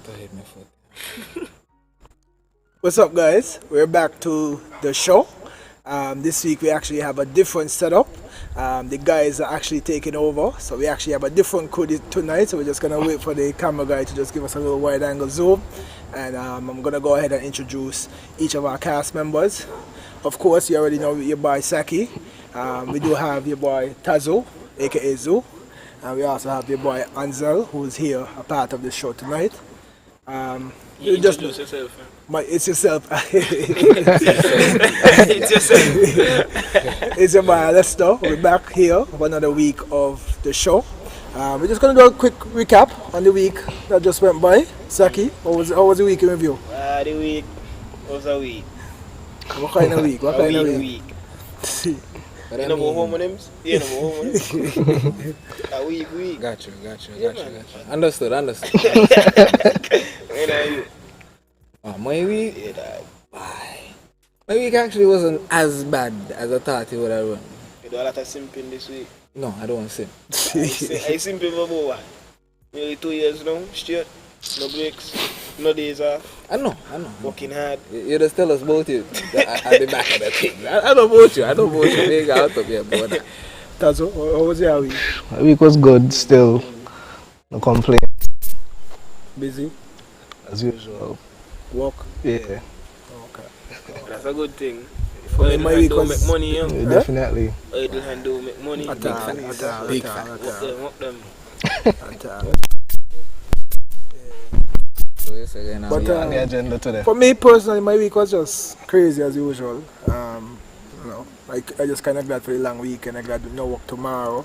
to hit my foot. What's up, guys? We're back to the show. This week we actually have a different setup. The guys are actually taking over, so we actually have a different crew tonight. So we're just gonna wait for the camera guy to just give us a little wide angle zoom, and I'm gonna go ahead and introduce each of our cast members. Of course, you already know your boy Saki. We do have your boy Tazo, aka Zoo, and we also have your boy Ansel, who's here, a part of the show tonight. You just introduce yourself. It's yourself. It's yourself. It's your boy Lester. We're back here for another week of the show. We're just gonna do a quick recap on the week that just went by. Saki, how was the week in review? The week was a week. What kind of week? What kind of week? You know go home with them? You know go home with them? A week. Got you. Understood. My week? Yeah, My week actually wasn't as bad as I thought it would have been. you do a lot of simping this week. No, I don't simp. I simping for about what? Nearly 2 years now, straight. No breaks, no days off. I know. Working hard. You just tell us about it at the back of the thing. I don't about you. They got out of here about that. Tazo, how was your week? My week was good still. No complaint. Busy? As usual. Work? Yeah. Okay. That's a good thing. For me, my week do was... make money, Yeah, huh? definitely. Idle hand do make money. Big fan. Work them. So it's again now. But, On the agenda today. for me personally, my week was just crazy as usual. Like I just kind of glad for the long weekend. I'm glad to no work tomorrow.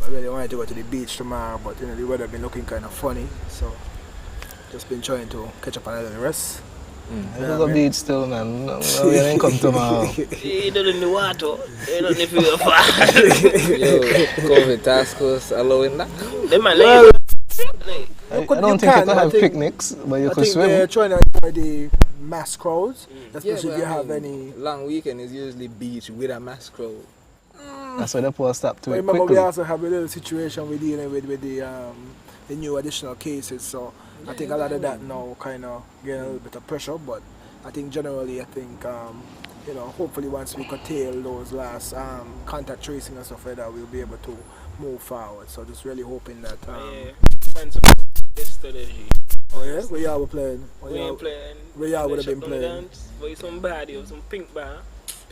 I really wanted to go to the beach tomorrow, but the weather been looking kind of funny, so just been trying to catch up on a little rest. You go beach still, man. No, we ain't come tomorrow. You don't in the water. You don't if you're far. Yo, COVID task force allowing that? They might let you. I don't think you can have picnics, but you I can think swim. they're trying to avoid the mass crowds, especially if you have any. Long weekend is usually beach with a mass crowd. That's why they post up to But it remember, quickly. we also have a little situation we're dealing with the new additional cases, so I think a lot of that now kind of getting a little bit of pressure, but I think generally, hopefully once we curtail those last contact tracing and stuff like that, we'll be able to move forward. So just really hoping that. Yesterday. Oh yeah, where y'all were playing? We ain't playing. Where y'all would have been playing? But it's some body or some pink bar.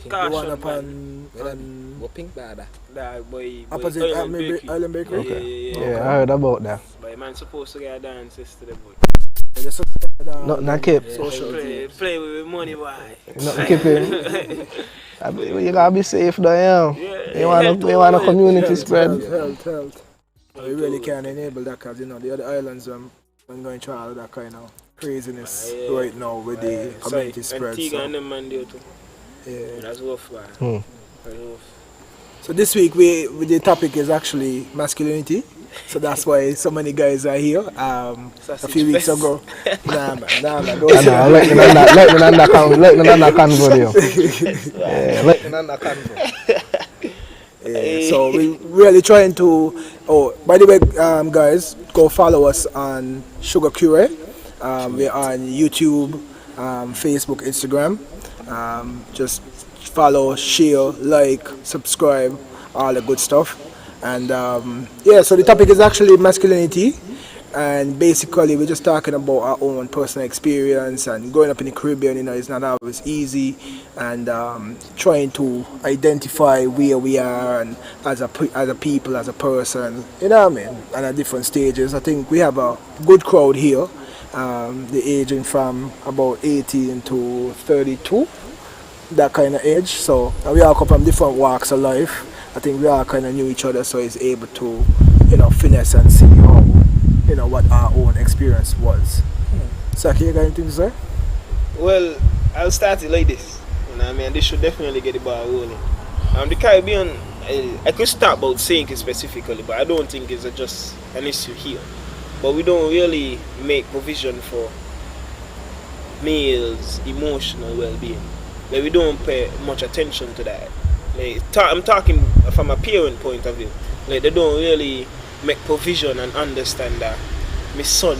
The Caution, one up man. on What pink bad? That boy. opposite Island Bakery. Yeah. Yeah, I heard about that. But man supposed to get a dance yesterday, boy. There's Not keep. social Play with money, boy. Not keeping. You gotta be safe though, yeah. Yeah. You want a community spread. Health. We really can't enable that because the other islands I'm going through all of that kind of craziness right now with the community spread. Antigua and them man there too. Yeah. That's rough, man. Very rough. So this week the topic is actually masculinity. So that's why so many guys are here. A few weeks ago. Nah man. Don't say that. Let me under convo yo. Yeah, let me under convo. Yeah, so we really trying to. Oh, by the way, guys, go follow us on Sugar Cure. We're on YouTube, Facebook, Instagram. Just follow, share, like, subscribe, all the good stuff. And so the topic is actually masculinity. And basically, we're just talking about our own personal experience and growing up in the Caribbean. It's not always easy, and trying to identify where we are and as a people, as a person. You know what I mean? And at different stages. I think we have a good crowd here. The aging from about 18 to 32, that kind of age. So we all come from different walks of life. I think we all kind of knew each other, so it's able to, finesse and see how. What our own experience was. Saki, you got anything to say? Well, I'll start it like this. This should definitely get the ball rolling. The Caribbean, I could start about saying it specifically, but I don't think it's just an issue here. But we don't really make provision for males' emotional well-being. Like, we don't pay much attention to that. Like, I'm talking from a parent point of view. Like, they don't really make provision and understand that my son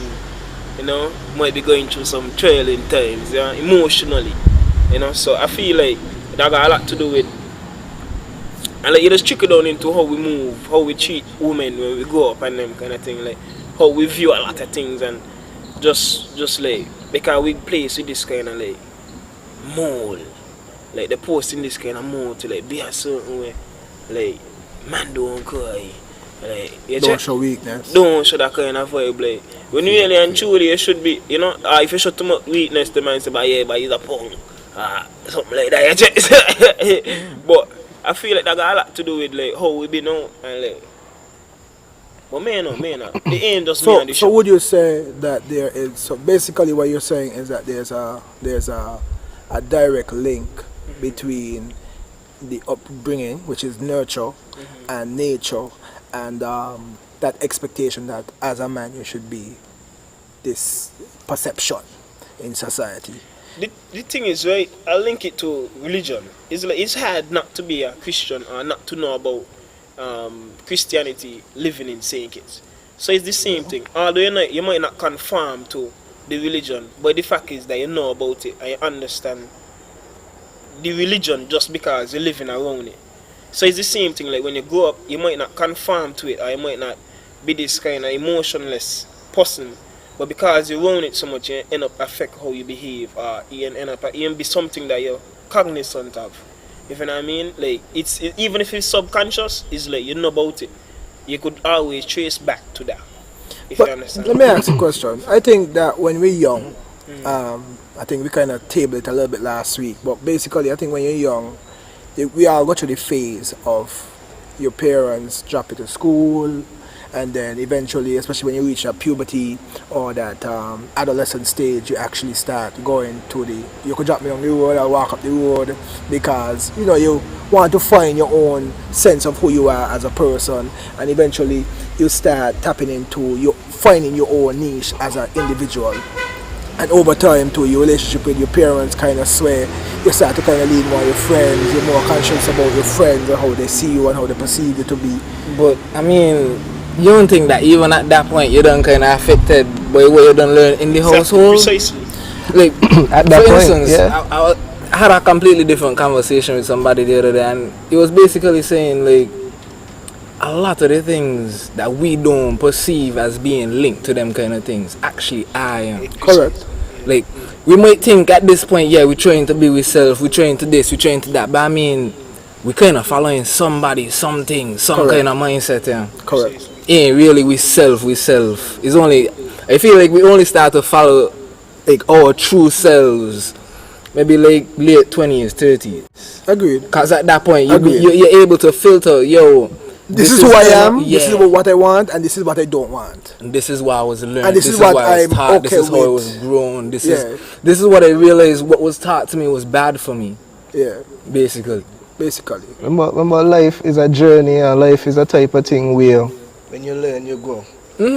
you know, might be going through some trailing times, yeah, emotionally, you know. So I feel like that got a lot to do with, and like it just trickle down into how we move, how we treat women when we grow up and them kind of thing, like how we view a lot of things, and just like because we place with this kind of like mold, like the posting this kind of mold to like be a certain way, like man don't cry, like you Don't show weakness. don't show that kind of vibe, like when you really and truly you should be, you know, if you show too much weakness, the man say, but yeah, but he's a punk, something like that. But I feel like that got a lot to do with like how we be now and like. But man, the aim just me and the So show. would you say that there is, so basically what you're saying is that there's a direct link between the upbringing, which is nurture, and nature, and that expectation that as a man you should be this perception in society. The thing is, right, I link it to religion. It's like it's hard not to be a Christian or not to know about Christianity living in St. Kitts. So it's the same thing. Although you might not conform to the religion, but the fact is that you know about it and you understand the religion just because you're living around it. So it's the same thing, like when you grow up, you might not conform to it or you might not be this kind of emotionless person, but because you own it so much, you end up affect how you behave, or you end up be something that you're cognizant of. If you know what I mean? Like even if it's subconscious, it's like you know about it. You could always trace back to that. If you understand. Let me ask you a question. I think that when we're young, I think we kind of tabled it a little bit last week, but basically I think when you're young, we all go through the phase of your parents drop you to school, and then eventually, especially when you reach that puberty or that adolescent stage, you actually start going to you could drop me on the road, I'll walk up the road, because you know you want to find your own sense of who you are as a person, and eventually you start tapping into finding your own niche as an individual. And over time too, your relationship with your parents kind of sway. You start to kind of lean more on your friends. You're more conscious about your friends and how they see you and how they perceive you to be. But I mean, you don't think that even at that point you done kind of affected by what you done learn in the household? Precisely. Like At that for point, instance, yeah. I had a completely different conversation with somebody the other day, and he was basically saying like a lot of the things that we don't perceive as being linked to them kind of things actually are. Correct. Like we might think at this point, yeah, we're trying to be with self, we're trying to this, we're trying to that, but I mean, we kind of following somebody, something, some Correct. kind of mindset. Yeah. Correct. Ain't really we self. It's only, I feel like we only start to follow like our true selves maybe like late 20s, 30s. Agreed. Because at that point Agreed. you're able to filter, This is who I am, yeah. this is what I want, and this is what I don't want. And this is what I was learning. And this is what I was I'm taught. This okay is how I with. was grown. This Yeah. is what I realized what was taught to me was bad for me. Yeah, Basically. Remember, life is a journey, and life is a type of thing where when you learn, you grow.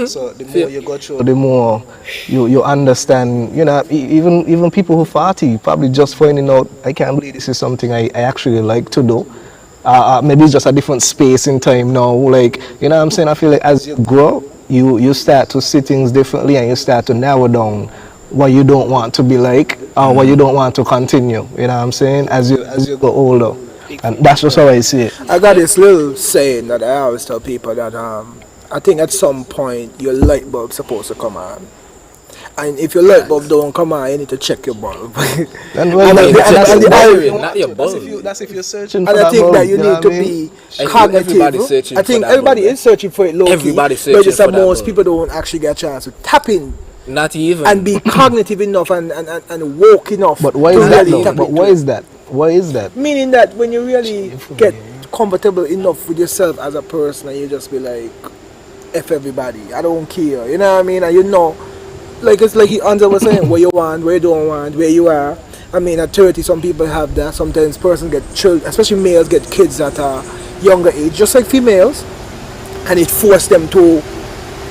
So the more you go through, the more you understand. You know, even people who 40 probably just finding out, I can't believe this is something I actually like to do. Maybe it's just a different space in time now. Like, you know what I'm saying? I feel like as you grow, you start to see things differently, and you start to narrow down what you don't want to be like, or what you don't want to continue. You know what I'm saying? As you go older. And that's just how I see it. I got this little saying that I always tell people that I think at some point your light bulb's supposed to come on. And if your light bulb don't come on, you need to check your bulb. And Not your bulb. that's if you're searching And for I think bulb, that you know need what to I mean? be cognitive. Everybody's searching I think for that everybody bulb. is searching for it low key. Everybody's But searching just that for that most bulb. people don't actually get a chance to tap in Not even. and be cognitive enough and woke enough. But why to is that really though? tap But into why it. is that? Why is that? Meaning that when you really get comfortable enough with yourself as a person, and you just be like, F everybody, I don't care, you know what I mean? And you know, like it's like Andre was saying, what you want, where you don't want, where you are. I mean, at 30, some people have that. Sometimes persons get children, especially males get kids at a younger age, just like females, and it forces them to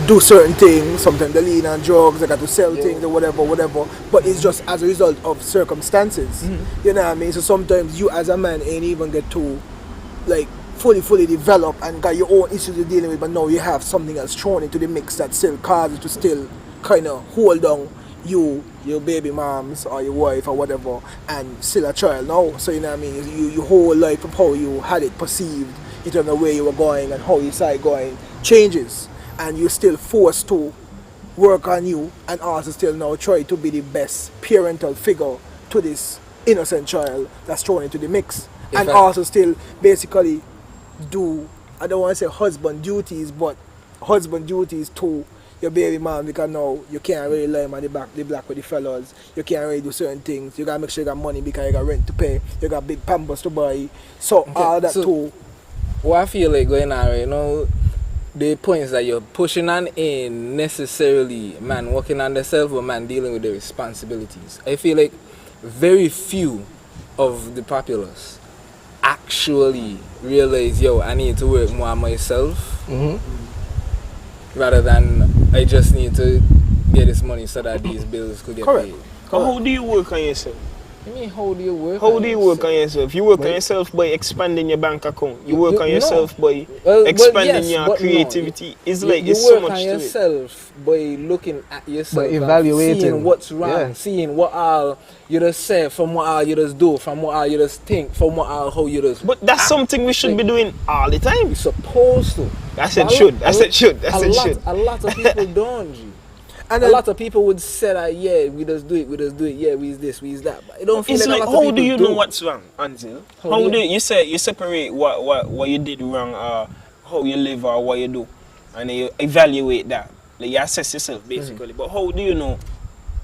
do certain things. Sometimes they lean on drugs, they got to sell things or whatever. But it's just as a result of circumstances. You know what I mean? So sometimes you as a man ain't even get to like fully develop and got your own issues you're dealing with, but now you have something else thrown into the mix that still causes you to still kind of hold on you, your baby moms or your wife or whatever, and still a child now. So you know what I mean. Your whole life of how you had it perceived, in terms of where you were going and how you saw it going, changes, and you're still forced to work on you, and also still now try to be the best parental figure to this innocent child that's thrown into the mix, and also still basically do, I don't want to say husband duties, but husband duties to your baby mom, because now you can't really lie on the black with the fellas. You can't really do certain things. You gotta make sure you got money because you got rent to pay. You got big pampers to buy. So okay, all that too. What I feel like going on right now, the points that you're pushing on ain't necessarily man working on themselves or man dealing with their responsibilities. I feel like very few of the populace actually realize, yo, I need to work more on myself, rather than I just need to get this money so that these bills could get paid. How do you work on yourself? I mean, how do you work? How do you work on yourself? You work on yourself by expanding your bank account. You work on yourself by expanding your creativity. It's like it's so much to it. You work on yourself by looking at yourself, by evaluating, seeing what's wrong, seeing what all you just say, from what all you just do, from what all you just think, from what all how you just. But that's something we should be doing all the time. You're supposed to. I said should. I said should. I said should. A lot of people don't. G. And a lot of people would say that, yeah, we just do it, yeah, we is this, we is that. But I don't feel it's like a lot how of do you know what's wrong, Ansel? How do you say you separate what you did wrong, how you live or what you do, and you evaluate that. Like you assess yourself basically. But how do you know,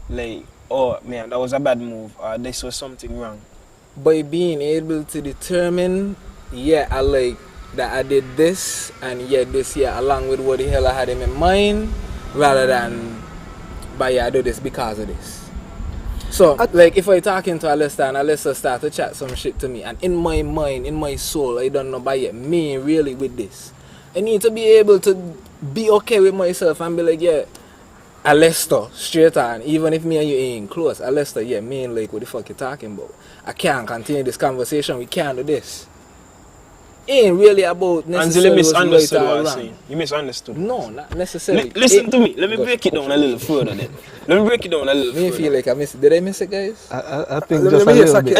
like, oh man, that was a bad move, or this was something wrong? By being able to determine, yeah, I like that I did this, and yeah, this, yeah, along with what the hell I had in my mind, rather than but yeah, I do this because of this. So, like, if I talking to Alistair and Alistair start to chat some shit to me, and in my mind, in my soul, I don't know by yet, me really with this, I need to be able to be okay with myself and be like, yeah, Alistair, straight on, even if me and you ain't close, Alistair, yeah, me ain't like, what the fuck you talking about? I can't continue this conversation, we can't do this. It ain't really about necessarily misunderstood what I was saying. You misunderstood. No, not necessarily. Listen to me. Let me break it down a little further then. Let me break it down a little further. Me feel like I missed it. Did I miss it, guys? I think just a little bit.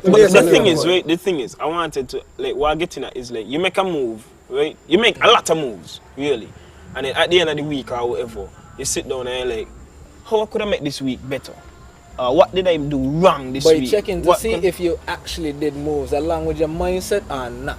But the thing is, I wanted to, like, what I'm getting at is, like, you make a move, right? You make a lot of moves, really. And then at the end of the week or whatever, you sit down and you're like, how could I make this week better? What did I do wrong this week? By checking to see if you actually did moves along with your mindset or not.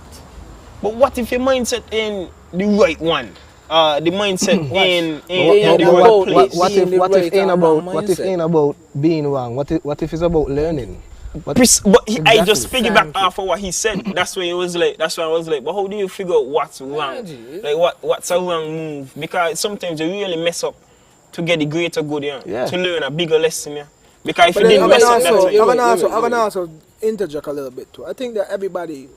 But what if your mindset ain't the right one? The mindset ain't the right place. What if it ain't about being wrong? What if it's about learning? I just piggyback off of what he said. That's why I was like, but how do you figure out what's wrong? Like what's a wrong move? Because sometimes you really mess up to get the greater good, to learn a bigger lesson, Because if you didn't mess up, that's why. I'm gonna also interject a little bit too. I think that everybody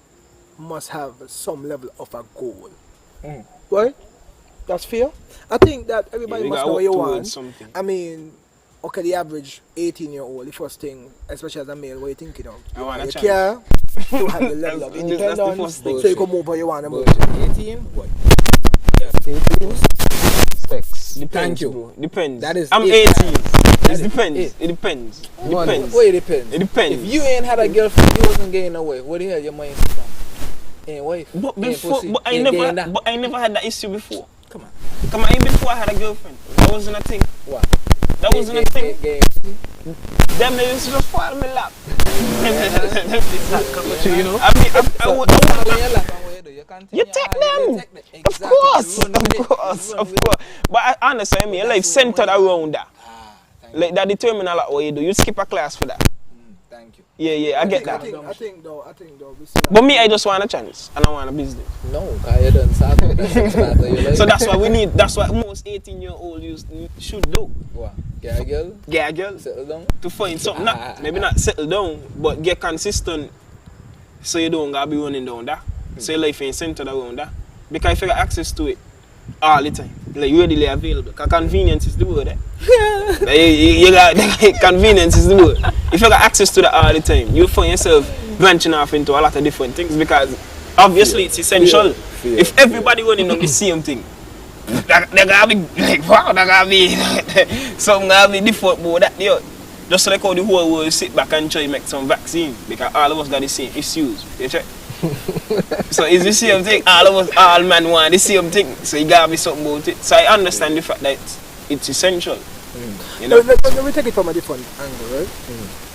must have some level of a goal. Right? That's fair. I think that everybody must know what you want. Something. I mean, okay, the average 18-year-old, the first thing, especially as a male, what you thinking of? I want a chance. Care, you have the level of independence, so you can move where you want to move. 18? What? Yeah. 18? Sex. Depends, thank you. bro. Depends. That is I'm 18. It depends. It depends. Wait, it depends. It depends. If you ain't had a girlfriend, you wasn't getting away. What the hell your mind from? Ain't wife. But I never had that issue before. Come on. Even before I had a girlfriend. That wasn't a thing. What? That wasn't a thing. Them they used to just fall in my lap. You know? You take them. Of course. But honestly, I mean, life centered around that. Like that determine a lot what you do. You skip a class for that. Thank you. Yeah, I get that. I think though. But me, I just want a chance and I want a business. No, because you done start. So that's what we need. That's what most 18-year-olds should do. What? Get a girl? Get a girl. Settle down? To find something. Maybe not settle down, but get consistent so you don't gotta be running down that. So your life ain't centered around that. Because if you got access to it all the time, like readily available. Because convenience is the word, you got convenience is the word. If you got access to that all the time, you find yourself branching off into a lot of different things because obviously it's essential. If everybody running on the same thing, They're gonna be like, wow, they're gonna be something gonna be different, but that yo. Just like how the whole world sit back and try to make some vaccine because all of us got the same issues. You check? So it's the same thing. All men want the same thing. So you gotta be something about it. So I understand the fact that it's essential. You know? Let me take it from a different angle, right?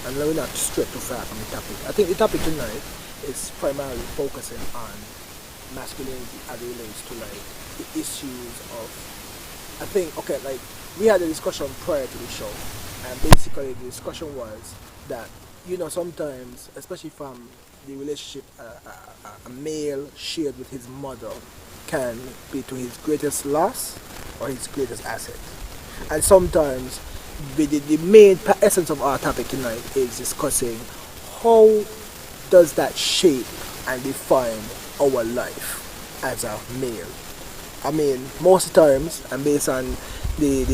And let me not stray too far from the topic. I think the topic tonight is primarily focusing on masculinity as it relates to like the issues of. I think like we had a discussion prior to the show, and basically the discussion was that sometimes, especially from the relationship a male shared with his mother can be to his greatest loss or his greatest asset. And sometimes the main essence of our topic tonight is discussing how does that shape and define our life as a male. I mean, most times, and based on the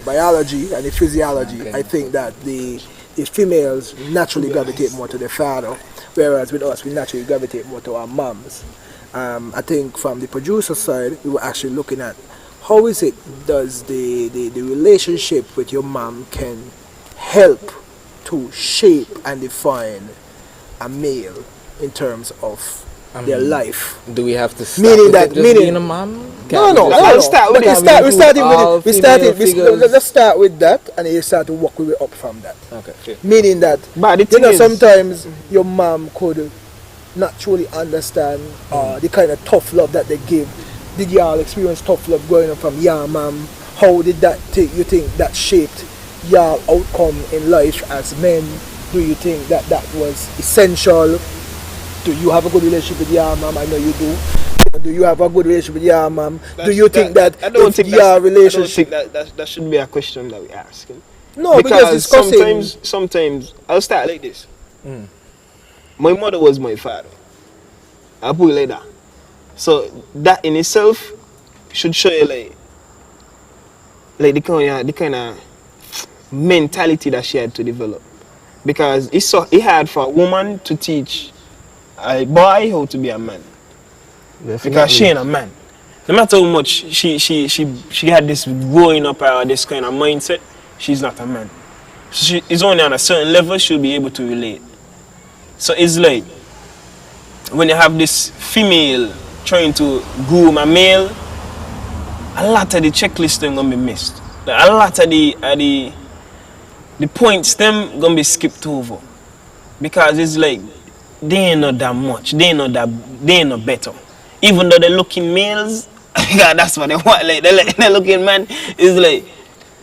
biology and the physiology, I think that the females naturally gravitate more to their father, whereas with us we naturally gravitate more to our moms. I think from the producer side we were actually looking at how is it does the relationship with your mom can help to shape and define a male in terms of their life. Do we have to start meaning with being a mom? Let's start with it. Let's start with that, and then you start to work your way up from that. Okay, sure. Meaning that, sometimes your mom could not truly understand the kind of tough love that they give. Did y'all experience tough love growing up from your mom? How did that you think that shaped your outcome in life as men? Do you think that was essential? Do you have a good relationship with your mom? I know you do. Do you have a good relationship with your mom? Do you think that your relationship... I don't think that should be a question that we ask. No, because sometimes I'll start like this. My mother was my father. I'll put it like that. So that in itself should show you like the kind of mentality that she had to develop. Because it's hard for a woman to teach a boy how to be a man. Definitely. Because she ain't a man. No matter how much she had this growing up or this kind of mindset, she's not a man. She is only on a certain level she'll be able to relate. So it's like when you have this female trying to groom a male, a lot of the checklists them gonna be missed. Like, a lot of the points them gonna be skipped over. Because it's like they ain't not that much, they ain't not better. Even though they're looking males, that's what they want. Like they're looking man, is like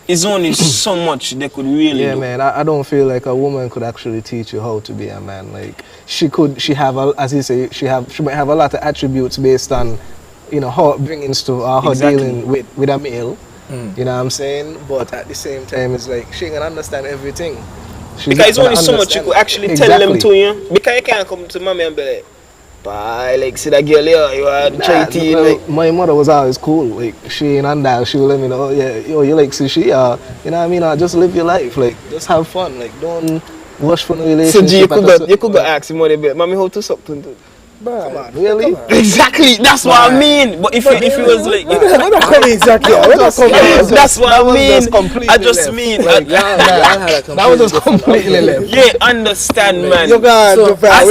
it's only so much they could really do. Man, I don't feel like a woman could actually teach you how to be a man. Like she have as you say, she might have a lot of attributes based on her bringings to her dealing with a male. You know what I'm saying? But at the same time it's like she can understand everything. Because it's only so much you could actually tell them to you. Because you can't come to mommy and be like, bye, like, see that girl here, you are trying to like. My mother was always cool. Like, she ain't on that. She will let me know, you like sushi, you know what I mean? Just live your life. Like, just have fun. Like, don't rush for the relationship. So, you could go ask him what they be. Mommy, how to suck to Come on, really? Exactly, that's what I mean. But if it was like, we're not coming exactly. That's what I mean. I just mean that was just completely left. Yeah, understand, man. You got I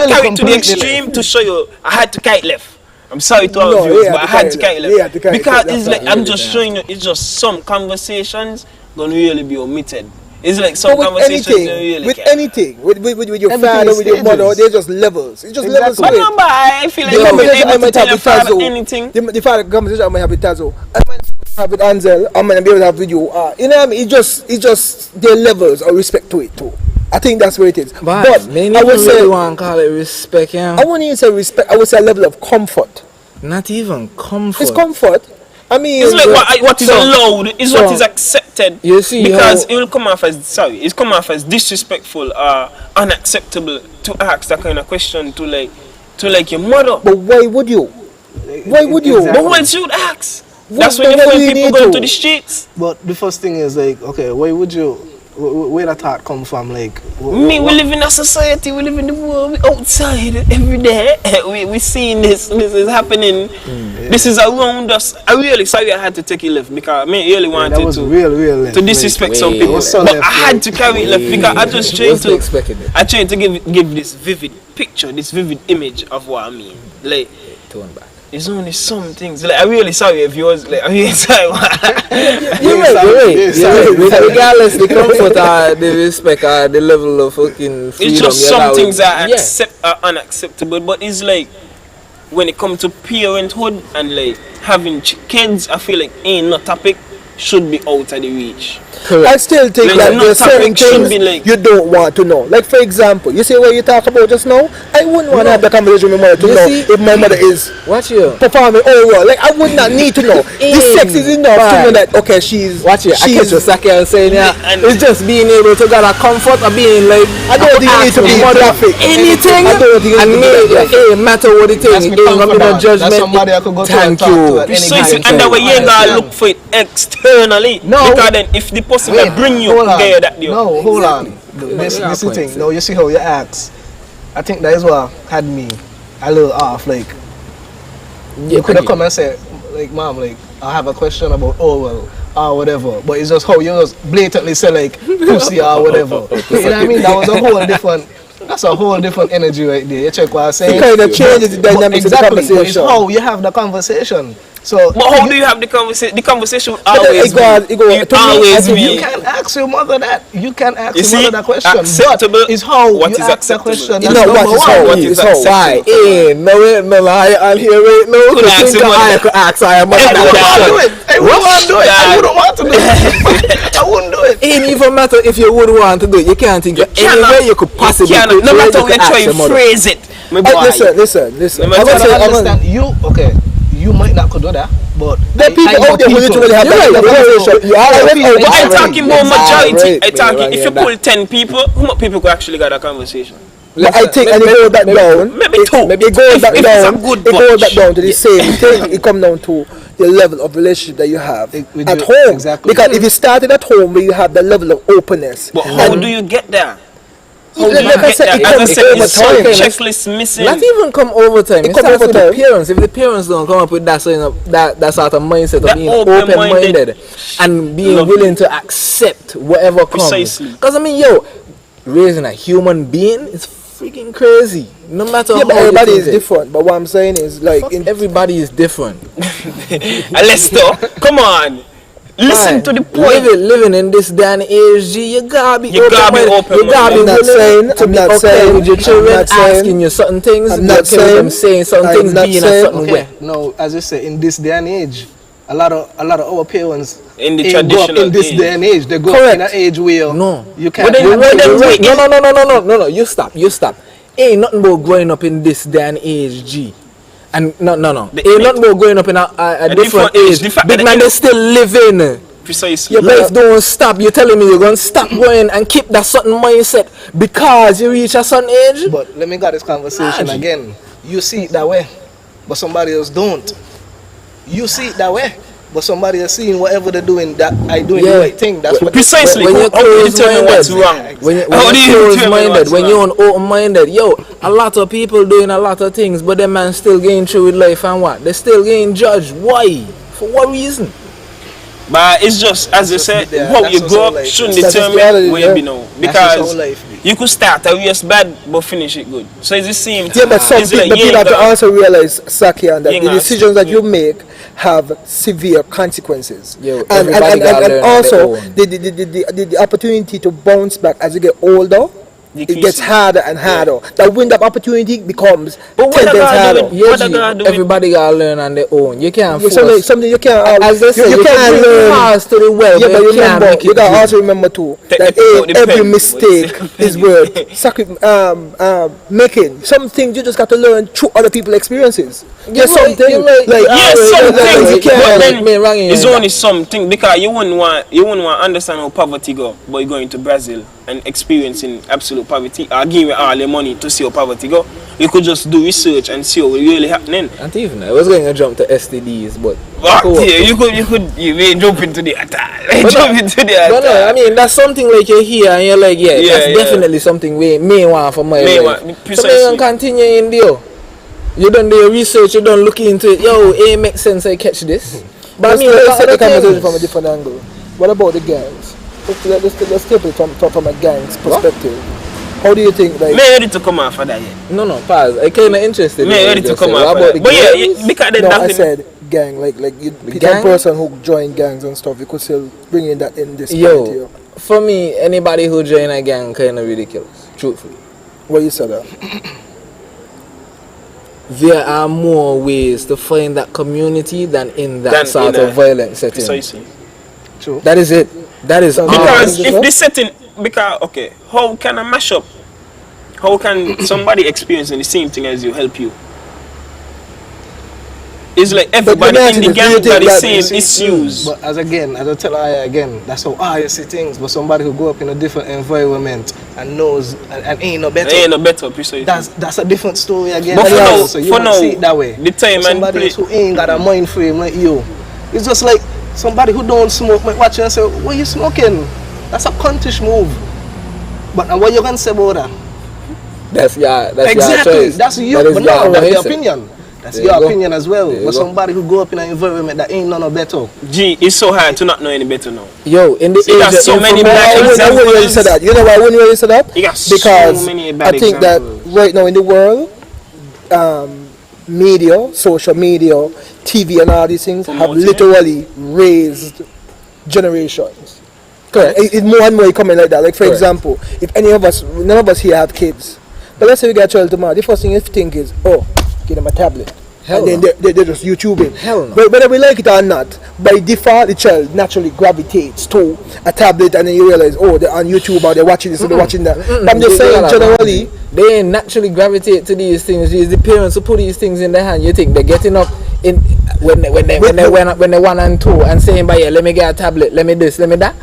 carried to the extreme to show you. I had to kite left. I'm sorry to all of you, but I had to kite left because it's like I'm just showing you. It's just some conversations gonna really be omitted. It's like some conversations with anything, with your father, with your mother, they're just levels. It's just levels. But no, but I feel like I might have with Tazo. Anything. The father conversation I might have with Tazo. I might have with Ansel. I might be able to have with you. You know what I mean? It's just their levels of respect to it too. I think that's where it is. But I would say want to call it respect, yeah. I wouldn't even say respect. I would say a level of comfort. Not even comfort. It's comfort. I mean, it's like what is allowed is what is accepted. You see, because it will come off as it's come off as disrespectful or unacceptable to ask that kind of question to your mother. But why would you? Why would you? But why should ask? That's when you find people going to the streets. But the first thing is like, okay, why would you? where that thought come from? Like, we live in a society, we live in the world, we outside every day. We seeing this is happening. This is around us. I really sorry I had to take it left because I really wanted that was real to disrespect some people. But I had to carry it left because I just trying to give this vivid picture, this vivid image of what I mean. Like, Turn back. it's only some things. Like, I'm really sorry if yours. Like, I'm really sorry. You're right. Regardless the comfort or the respect or the level of fucking freedom. It's just some things are unacceptable. But it's like when it comes to parenthood and like having kids, I feel like ain't no topic should be out of the reach. Correct. I still think Like, that there's certain things like, you don't want to know. Like, for example, you see what you talk about just now? I wouldn't want to have the conversation with my mother to know if my mother is performing oral. Like, I would not need to know. This sex is enough to know that, okay, she's... Watch it. I catch you second saying, it's just being able to get a comfort of being like... I don't think you need to be graphic. Anything. I don't think you need to be graphic. It matter what it is. It ain't gonna be no judgment. That's somebody I could go Thank to you. Precisely, and that way you ain't gonna look for it externally. No. Because then if the person that bring you there that you. No, hold on. This is the thing. No, you see how you ask. I think that is what had me a little off. Like, you could have come and said, like, mom, like, I have a question about oral or whatever. But it's just how you just blatantly say, like, pussy or whatever. You know what I mean? That was a whole different... That's a whole different energy right there. You check what I'm saying? It kind of changes the dynamics of the conversation. But it's how you have the conversation. So, but how do you have the conversation? The conversation will always be. You can ask your mother that. You can ask your mother that question. Acceptable. But it's how what you is ask the question. It's not what is how. Why? No, I'm here right now. I could ask I mother that question. I wouldn't do it. I wouldn't want to do it. I wouldn't do it. It ain't even matter if you would want to do it. You can't think of any way you could possibly do it. No matter how you try to phrase it. Listen. I understand you. Okay, you might not could do that. But there are people out there who literally have that conversation. I'm talking about majority. I'm talking if you pull 10 people, how many people could actually get a conversation? I think and it goes back down. Maybe two. It goes back down. It goes back down to the same thing. It comes down to the level of relationship that you have at home. Exactly. Because if you started at home, where you have the level of openness. But how do you get there? Like I said, it comes over time. Checklist missing. Not even come over time. It starts with the parents. If the parents don't come up with that sort of mindset of being open-minded and being willing to accept whatever comes. Precisely. Because I mean, raising a human being is freaking crazy. No matter how but everybody is different. But what I'm saying is, like, everybody is different. Lester, come on. Listen to the point. Living in this day and age, you gotta be open. You gotta be willing to be okay with your children, asking you certain things. I'm not saying them saying certain things, being a certain way. No, as you say, in this day and age, a lot of our parents in the traditional in this day and age, they go up in an age where you can't. No. You stop. Ain't nothing about growing up in this day and age, G. And no. Ain't nothing about growing up in a different age. Big man, they still living. Precisely. Your life don't stop. You're telling me you're going to stop going and keep that certain mindset because you reach a certain age? But let me get this conversation again. You see it that way, but somebody else don't. You see it that way, but somebody else seeing whatever they're doing, that I doing the right thing. That's what precisely. When you're close-minded, what's wrong? When you're close-minded, when you're open-minded, a lot of people doing a lot of things, but them man still going through with life and what? They're still getting judged. Why? For what reason? But it's just, as you said, how you grow up shouldn't determine where you be now. Because you could start a race bad, but finish it good. So it's the same thing. Yeah, but some people have to also realize, Sakian, that the decisions that you make have severe consequences. And also, the opportunity to bounce back as you get older, it gets harder and harder. The window of opportunity becomes 10 times harder. Everybody gotta learn on their own. You can't force something you can't. As they say, you can't learn fast to the well. Yeah, but you gotta also remember too that every mistake is worth making. Some things you just got to learn through other people's experiences. Yes, something it's only something because you wouldn't want to understand how poverty go, but you're going to Brazil and experiencing absolute poverty or give you all your money to see how poverty go. You could just do research and see what's really happening. And even I was going to jump to STDs, but you may jump into the attack. But no, I mean that's something like you're here and you're like, that's definitely something we may want for my life. So may continue in there. You done the research, you done look into it. Yo, it makes sense I catch this. But I mean, let's take the conversation from a different angle. What about the gangs? Let's take it from a gang's perspective. How do you think? Like, me ready to come off for that yet? No, pause. I kind of interested. Me ready to come off for that. But yeah, because no, I said gang. Like you, the person who joined gangs and stuff. You could still bring in that in this. Yo, for me, anybody who join a gang kind of ridiculous. Truthfully. What you said that? There are more ways to find that community than in that sort of violent setting. Precisely. True. That is it. That is because if this setting, okay, how can I mash up? How can somebody experiencing the same thing as you help you? It's like everybody in the gang got the same issues. But as I tell I again, that's how I see things. But somebody who grew up in a different environment and knows and ain't no better. Ain't no better, precisely. That's a different story again. But so you don't see it that way. The time somebody who ain't got a mind frame like you, it's just like somebody who don't smoke might watch you and say, "What you smoking?" That's a cuntish move. But now what you can say about that? That's exactly. Your choice. That's your, but no, that's your opinion. That's your opinion as well. But somebody who grew up in an environment that ain't none of better. Gee, it's so hard to not know any better now. Yo, in the age there's so many bad examples. I wouldn't really say that. You know why I wouldn't really say that? Because so many bad I think examples. that right now in the world, media, social media, TV and all these things have literally raised generations. Correct. It's more and more coming like that. Like for example, if none of us here have kids, but let's say we get a child tomorrow, the first thing you think is, oh, give them a tablet. Hell and no. then they're just YouTubing. Hell no. But whether we like it or not, by default the child naturally gravitates to a tablet, and then you realize, oh, they're on YouTube or they're watching this or they're watching that. But I'm just saying generally, they ain't naturally gravitate to these things. It's the parents who put these things in their hand. You think they're getting up in when they 1 and 2 and saying, "But yeah, let me get a tablet, let me this, let me that."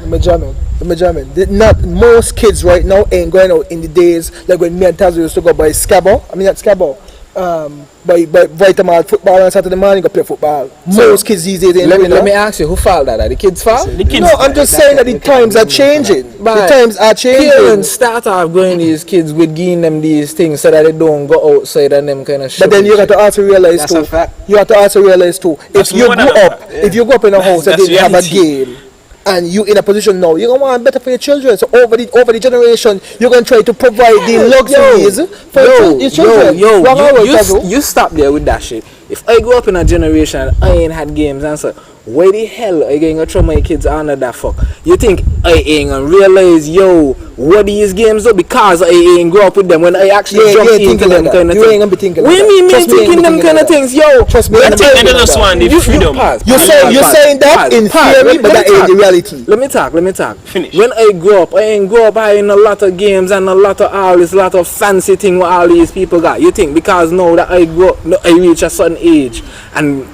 Not most kids right now ain't going out in the days like when me and Tazo used to go by Scabo. I mean not Scabo. By Vitamin football on Saturday morning go play football. Most kids these days ain't let me ask you, who fault that? The kids fault? No, I'm just saying that the times are changing. The times are changing. Parents start off going these kids with giving them these things so that they don't go outside and them kind of shit. But then you got to also realize too. You have to also realize too. If you grow up in a house that didn't have a game, and you in a position now, you're gonna want better for your children. So over the generation, you're gonna try to provide the luxuries for your children. You stop there with that shit. If I grew up in a generation I ain't had games and so why the hell are you gonna throw my kids under that fuck? You think I ain't gonna realize what these games are because I ain't grow up with them when I actually jump into them kind of things? You ain't gonna be thinking like that. What do you mean thinking them kind of things? Yo, trust me. I think they just want the freedom. You're saying that in theory, but that ain't the reality. Let me talk. Finish. When I grew up, I ain't grow up having a lot of games and a lot of all this lot of fancy thing what all these people got. You think because now that I grow up, I reach a certain age and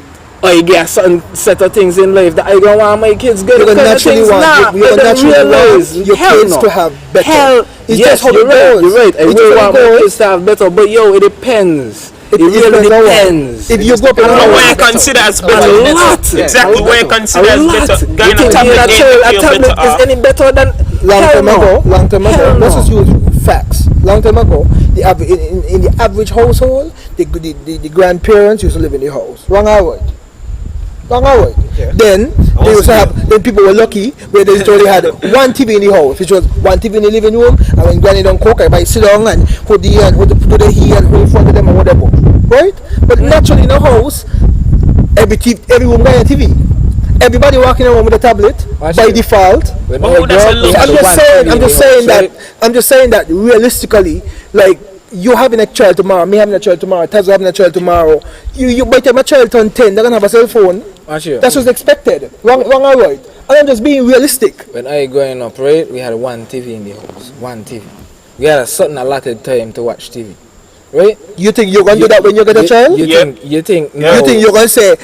I get a certain set of things in life that I don't want my kids get. You naturally want your kids to have better. Yes, you're right. I will want my kids to have better, but yo, it depends. It really depends. If you go up in a what you consider as better, a lot. Exactly what you consider as better. You think a tablet is any better than long time ago? Let's just use facts. Long time ago, in the average household, the grandparents used to live in the house. Wrong or right? Yeah. Then they used to have. Then people were lucky where they only had one TV in the house, which was one TV in the living room, and when granny don't cook, I might sit down and put the hand, put the heat and hold in front of them or whatever, right? But naturally in the house, every room got a TV. Everybody walking around with a tablet by default. I'm just saying that realistically, like. You having a child tomorrow, me having a child tomorrow, Tazo having a child tomorrow. You by the time a child turn 10, they're gonna have a cell phone. That's what's expected. Wrong or right? And I'm just being realistic. When I growing up, right, we had one TV in the house. One TV. We had a certain allotted time to watch TV. right? You think you're gonna do that when you get a child? You think You think you're gonna say,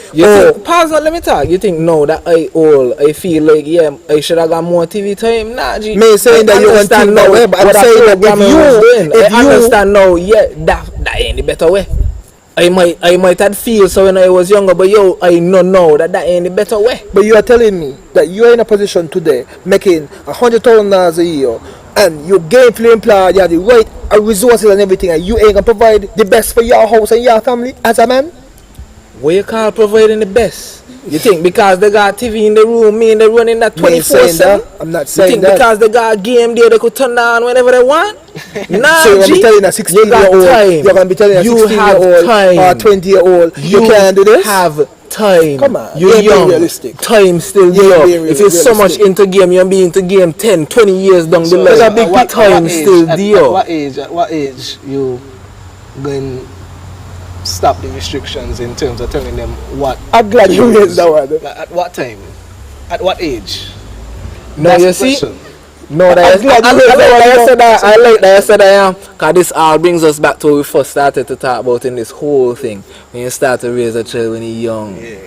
pause on, let me talk. You think no that I old, I feel like I should have got more TV time? Nah, G. Me saying that you want to think that way, but I'm saying that if you understand now, that ain't the better way. I might have feel so when I was younger, but I know that ain't the better way. But you are telling me that you are in a position today making $100,000 a year, and you gainfully employed, you have the right resources and everything, and you ain't gonna provide the best for your house and your family as a man? What you call providing the best? You think because they got TV in the room, me and they running that 24/7? I'm not saying you think that. Because they got a game there they could turn on whenever they want? Nah, so you're gonna be telling a 16-year-old, you're gonna be telling a 16-year-old or 20-year-old, you can't do this? Have time. Come on, you're young. Realistic. Time still there. If you're so much into game, you'll be into game 10, 20 years down the line. There's a big time still there. At what age you going stop the restrictions in terms of telling them what? I'm glad you raised that one. At what time? At what age? No, That's you see? No, I like that I said I am. Because this all brings us back to what we first started to talk about in this whole thing. When you start to raise a child when you're young. Yeah.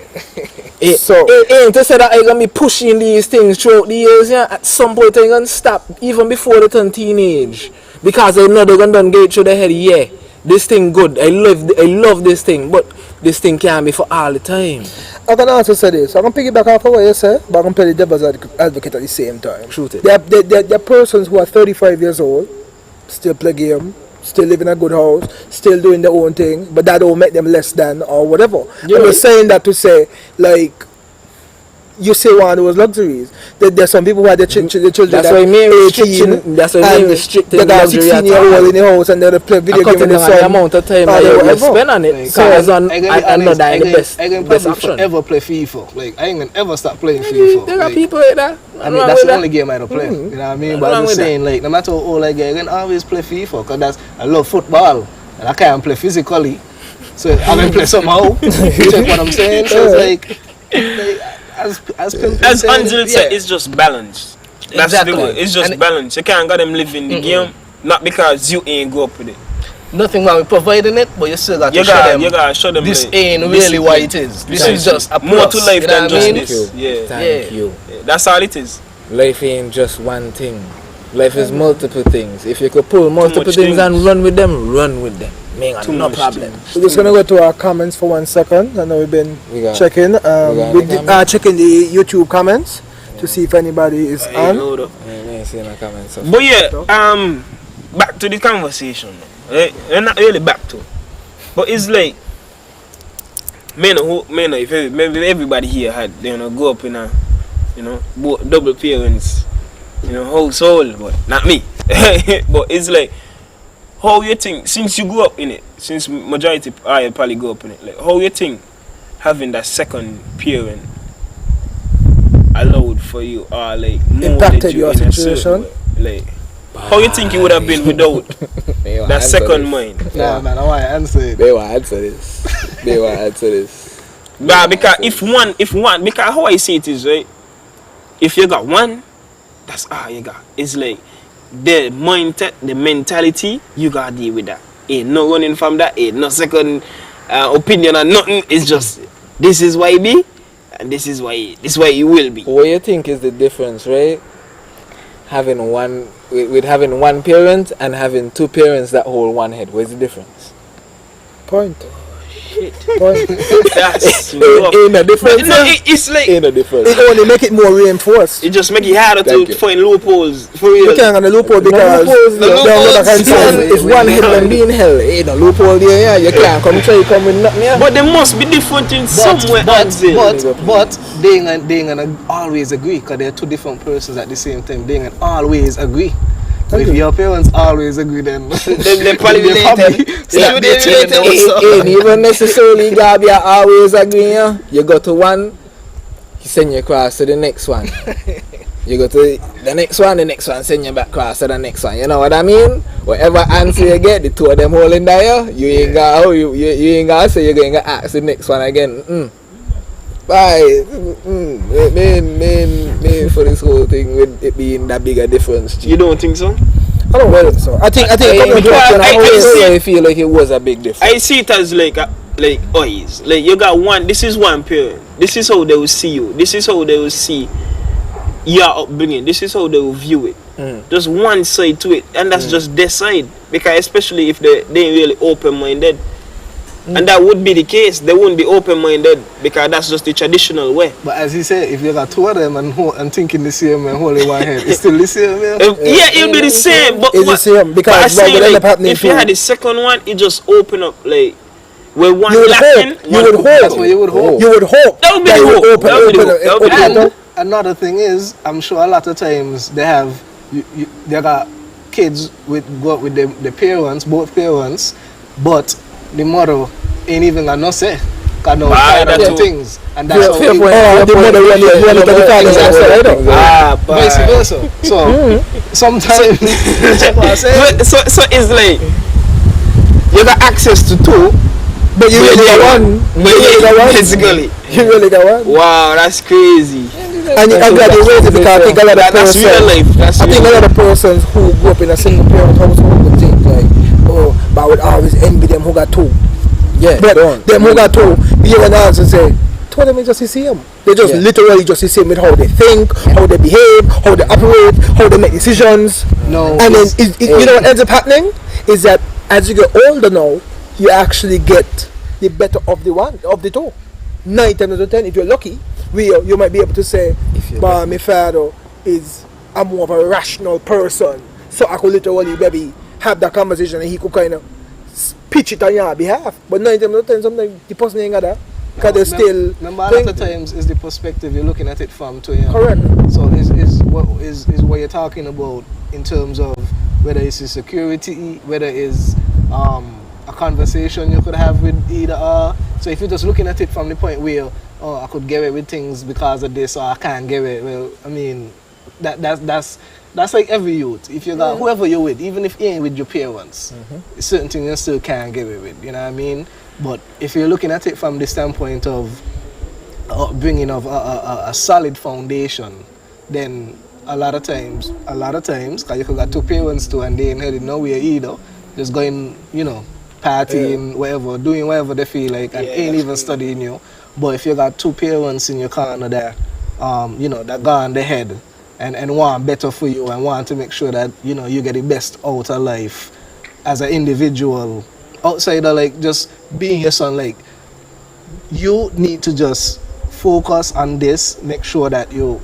It ain't to say that I'm going to be pushing these things throughout the years. Yeah? At some point I'm going to stop even before they turn teenage. Because I know they're going to get through the head, yeah. This thing good. I love this thing, but this thing can't be for all the time. I can also say this. I can piggyback off of what you say, but I can play the devil's advocate at the same time. Shoot it. There are persons who are 35 years old, still play game, still live in a good house, still doing their own thing, but that don't make them less than or whatever. You're I'm right. just saying that to say, like, you say one of those luxuries. There's some people who have their children. That's why I mean restricting. That's why I mean restricting. They got a 16-year-old in the house and they play video games with the son. The amount of time that you spend on it. So I know that the best. I can best probably option. forever play FIFA. Like I ain't gonna ever stop playing FIFA. There are Like, people like that. I mean, that's the only game I don't play. You know what I mean? But I'm just saying, like, no matter how old I get, I can always play FIFA because I love football and I can't play physically. So I can play somehow. You check what I'm saying? So it's like as Angel said, it's just balance. That's Exactly. the word. It's just balance. You can't got them live in the game, not because you ain't go up with it. nothing wrong with providing it, but you still got to show them this like, ain't really what it is. This is just a more to life you know than what just I mean? this. Yeah. Thank you. That's all it is. Life ain't just one thing. Life is multiple things. If you could pull multiple things and run with them, run with them. No problem. We're just gonna go to our comments for 1 second. I know we've been checking. Checking the YouTube comments to see if anybody is on. But yeah, back to the conversation. Not really back to, but it's like, if maybe everybody here had go up in a double parents household, but not me. But it's like, how you think, since you grew up in it, since majority I probably grew up in it, like how you think having that second parent allowed for you or like impacted your situation? Like how you think you would have been without that second mind? Nah, man, I want to answer it. They want to answer this. But because if one, because how I see it is, right, if you got one, that's all you got. It's like the mindset, the mentality, you gotta deal with that. Ain't no running from that, ain't no second opinion or nothing. It's just, this is why it be, and this is why it will be. What you think is the difference, right? Having one with having one parent and having two parents that hold one head. Where's the difference? Point. That's ain't a difference. No, it's like ain't a difference. It only make it more reinforced. It just make it harder to find loopholes for real. We can't get a loophole because if one head can be in hell, ain't a loophole there. Yeah, you can't come with nothing. Yeah. But there must be different in somewhere. But they ain't gonna always agree because they're two different persons at the same time. They ain't always agree. If your parents always agree, then they probably related. Ain't even necessarily gotta be always agreeing. Yeah? You go to one, he send you across to the next one. You go to the next one send you back across to the next one. You know what I mean? Whatever answer you get, the two of them holding there, you ain't got you ain't gotta say you're gonna ask the next one again. Bye. Main for this whole thing with it being that big a difference. You don't think so? I don't know. So I think I feel like it was a big difference. I see it as like always. Like you got one. This is one parent. This is how they will see you. This is how they will see your upbringing. This is how they will view it. Just one side to it, and that's just their side. Because especially if they ain't really open-minded, and that would be the case, they wouldn't be open-minded because that's just the traditional way. But as he said, if you got two of them and thinking the same and holding one head, it's still the same. It'll be the same. But it's the same because what would end up happening if you had the second one, it just open up like where one lacking. That's what you would hope. You would hope. That would be the hope. Another thing is, I'm sure a lot of times they got kids go up with the parents, both parents, but the mother ain't even got no say. Got no things, and that's how the mother really vice versa. So sometimes, so it's like you got access to two, but you really got one. Basically, you really got one. Wow, that's crazy. And I'm glad you raised it because I think a lot of persons, I think a lot of persons who grew up in a single parent household would think like, oh, but I would always envy them who got two. Yeah, but them who got two, you can answer and say, two of them is just the same. They just literally just the same with how they think, how they behave, how they operate, how they make decisions. No. And then you know what ends up happening is that as you get older now, you actually get the better of the two. 9 times out of 10, if you're lucky, you might be able to say, but my father is more of a rational person, so I could literally maybe have that conversation and he could kind of pitch it on your behalf. But 9 times out of 10, sometimes the person ain't got that. Because they're still... Remember, a lot of times is the perspective you're looking at it from to you. Correct. So is what you're talking about in terms of whether it's a security, whether it's a conversation you could have with either or. So if you're just looking at it from the point where, oh, I could get away with things because of this, or I can't get away. Well, I mean, that's like every youth. If you got whoever you're with, even if you ain't with your parents, certain things you still can't get away with. You know what I mean? But if you're looking at it from the standpoint of bringing of a solid foundation, then a lot of times, because you could got two parents too, and they ain't headed nowhere either, just going, partying, whatever, doing whatever they feel like, and ain't even studying you. But if you got two parents in your corner there, that go on the head and want better for you and want to make sure that, you get the best out of life as an individual, outside of like just being your son, like you need to just focus on this, make sure that you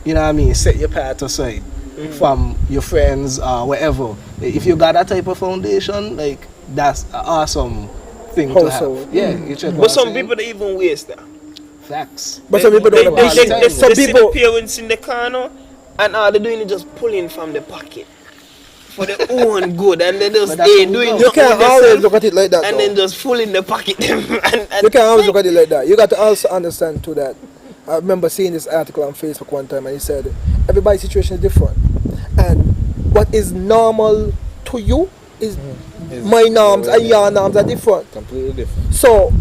know what I mean, set your path aside from your friends or whatever. If you got that type of foundation, like that's an awesome thing to have. Yeah, you check. But some people they even waste that. Facts. But some people don't they see the parents in the corner and all they're doing is just pulling from the pocket for their own good, and they just doing. You can't always look at it like that. And then just full in the pocket. and you can't always look at it like that. You got to also understand too that I remember seeing this article on Facebook one time, and he said everybody's situation is different, and what is normal to you is my norms and your norms are different. Completely different. So,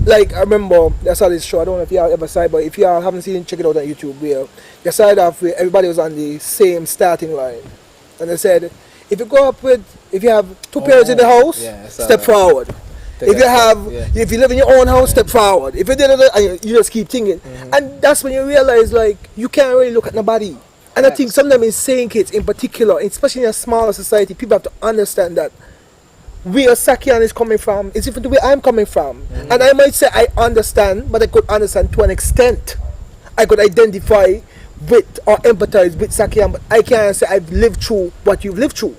like I remember, I saw this show. I don't know if y'all ever saw it, but if y'all haven't seen it, check it out on YouTube. Where they started off where everybody was on the same starting line. And they said, if you have two parents in the house, step forward. If you live in your own house, step forward. If you did it, you just keep thinking. And that's when you realize, like, you can't really look at nobody. And I think sometimes in saying kids in particular, especially in a smaller society, people have to understand that where Sakian is coming from is different to where I'm coming from. And I might say I understand, but I could understand to an extent. I could identify with or empathize with Sakian, but I can't say I've lived through what you've lived through.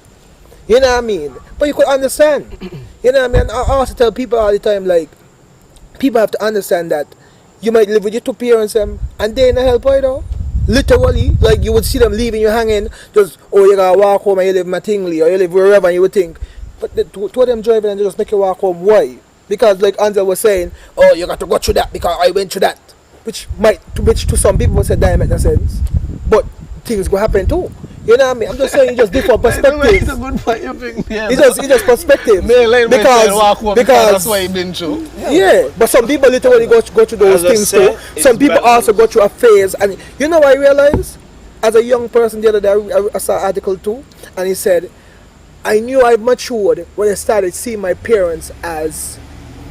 You know what I mean? But you could understand. You know what I mean? I also tell people all the time, like, people have to understand that you might live with your two parents and they ain't help either. Literally, like you would see them leaving you hanging, just, oh, you gotta walk home and you live in Mattingly or you live wherever, and you would think, but the two of them driving and they just make you walk home. Why? Because like Ansel was saying, oh, you got to go through that because I went through that. Which to some people would say that make no sense. But things will happen too. You know what I mean? I'm just saying just different perspectives. It's a good point you bring. It's just perspective. Because that's why you've been through. Yeah, but some people literally go through those things too. Some people also go through a phase, and you know what I realized? As a young person the other day, I saw an article too, and he said I knew I matured when I started seeing my parents as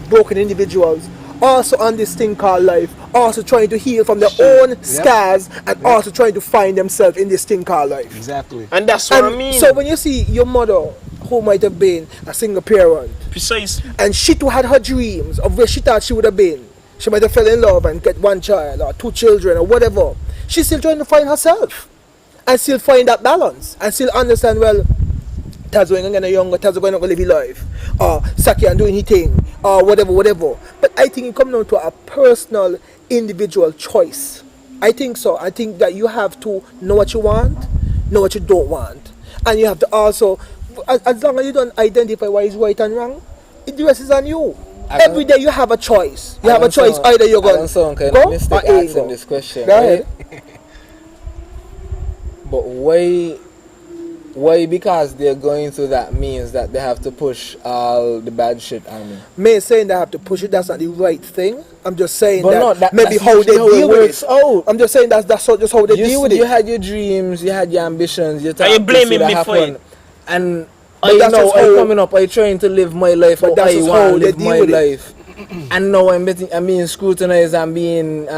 broken individuals, also on this thing called life, also trying to heal from their own scars, and also trying to find themselves in this thing called life. Exactly. And that's what I mean. So when you see your mother, who might have been a single parent, Precise. and she too had her dreams of where she thought she would have been. She might have fell in love and get one child or two children or whatever. She's still trying to find herself and still find that balance and still understand, well, Taz going to get younger, Taz going to live his life, or Saki and doing his thing, or whatever. But I think it comes down to a personal, individual choice. I think so. I think that you have to know what you want, know what you don't want. And you have to also, as long as you don't identify what is right and wrong, the rest is on you. Every day you have a choice. You have a choice. Either you're going to go or asking this question. Go ahead. But why? Because they're going through that means that they have to push all the bad shit on me. Me saying they have to push it, that's not the right thing. I'm just saying but that maybe how they deal with it. Oh, I'm just saying that's just how they deal with it. You had your dreams, you had your ambitions, you thought you blaming me for it. And but that's now I'm how, coming up, I'm trying to live my life, but I want to live my life. And now I'm being scrutinized and being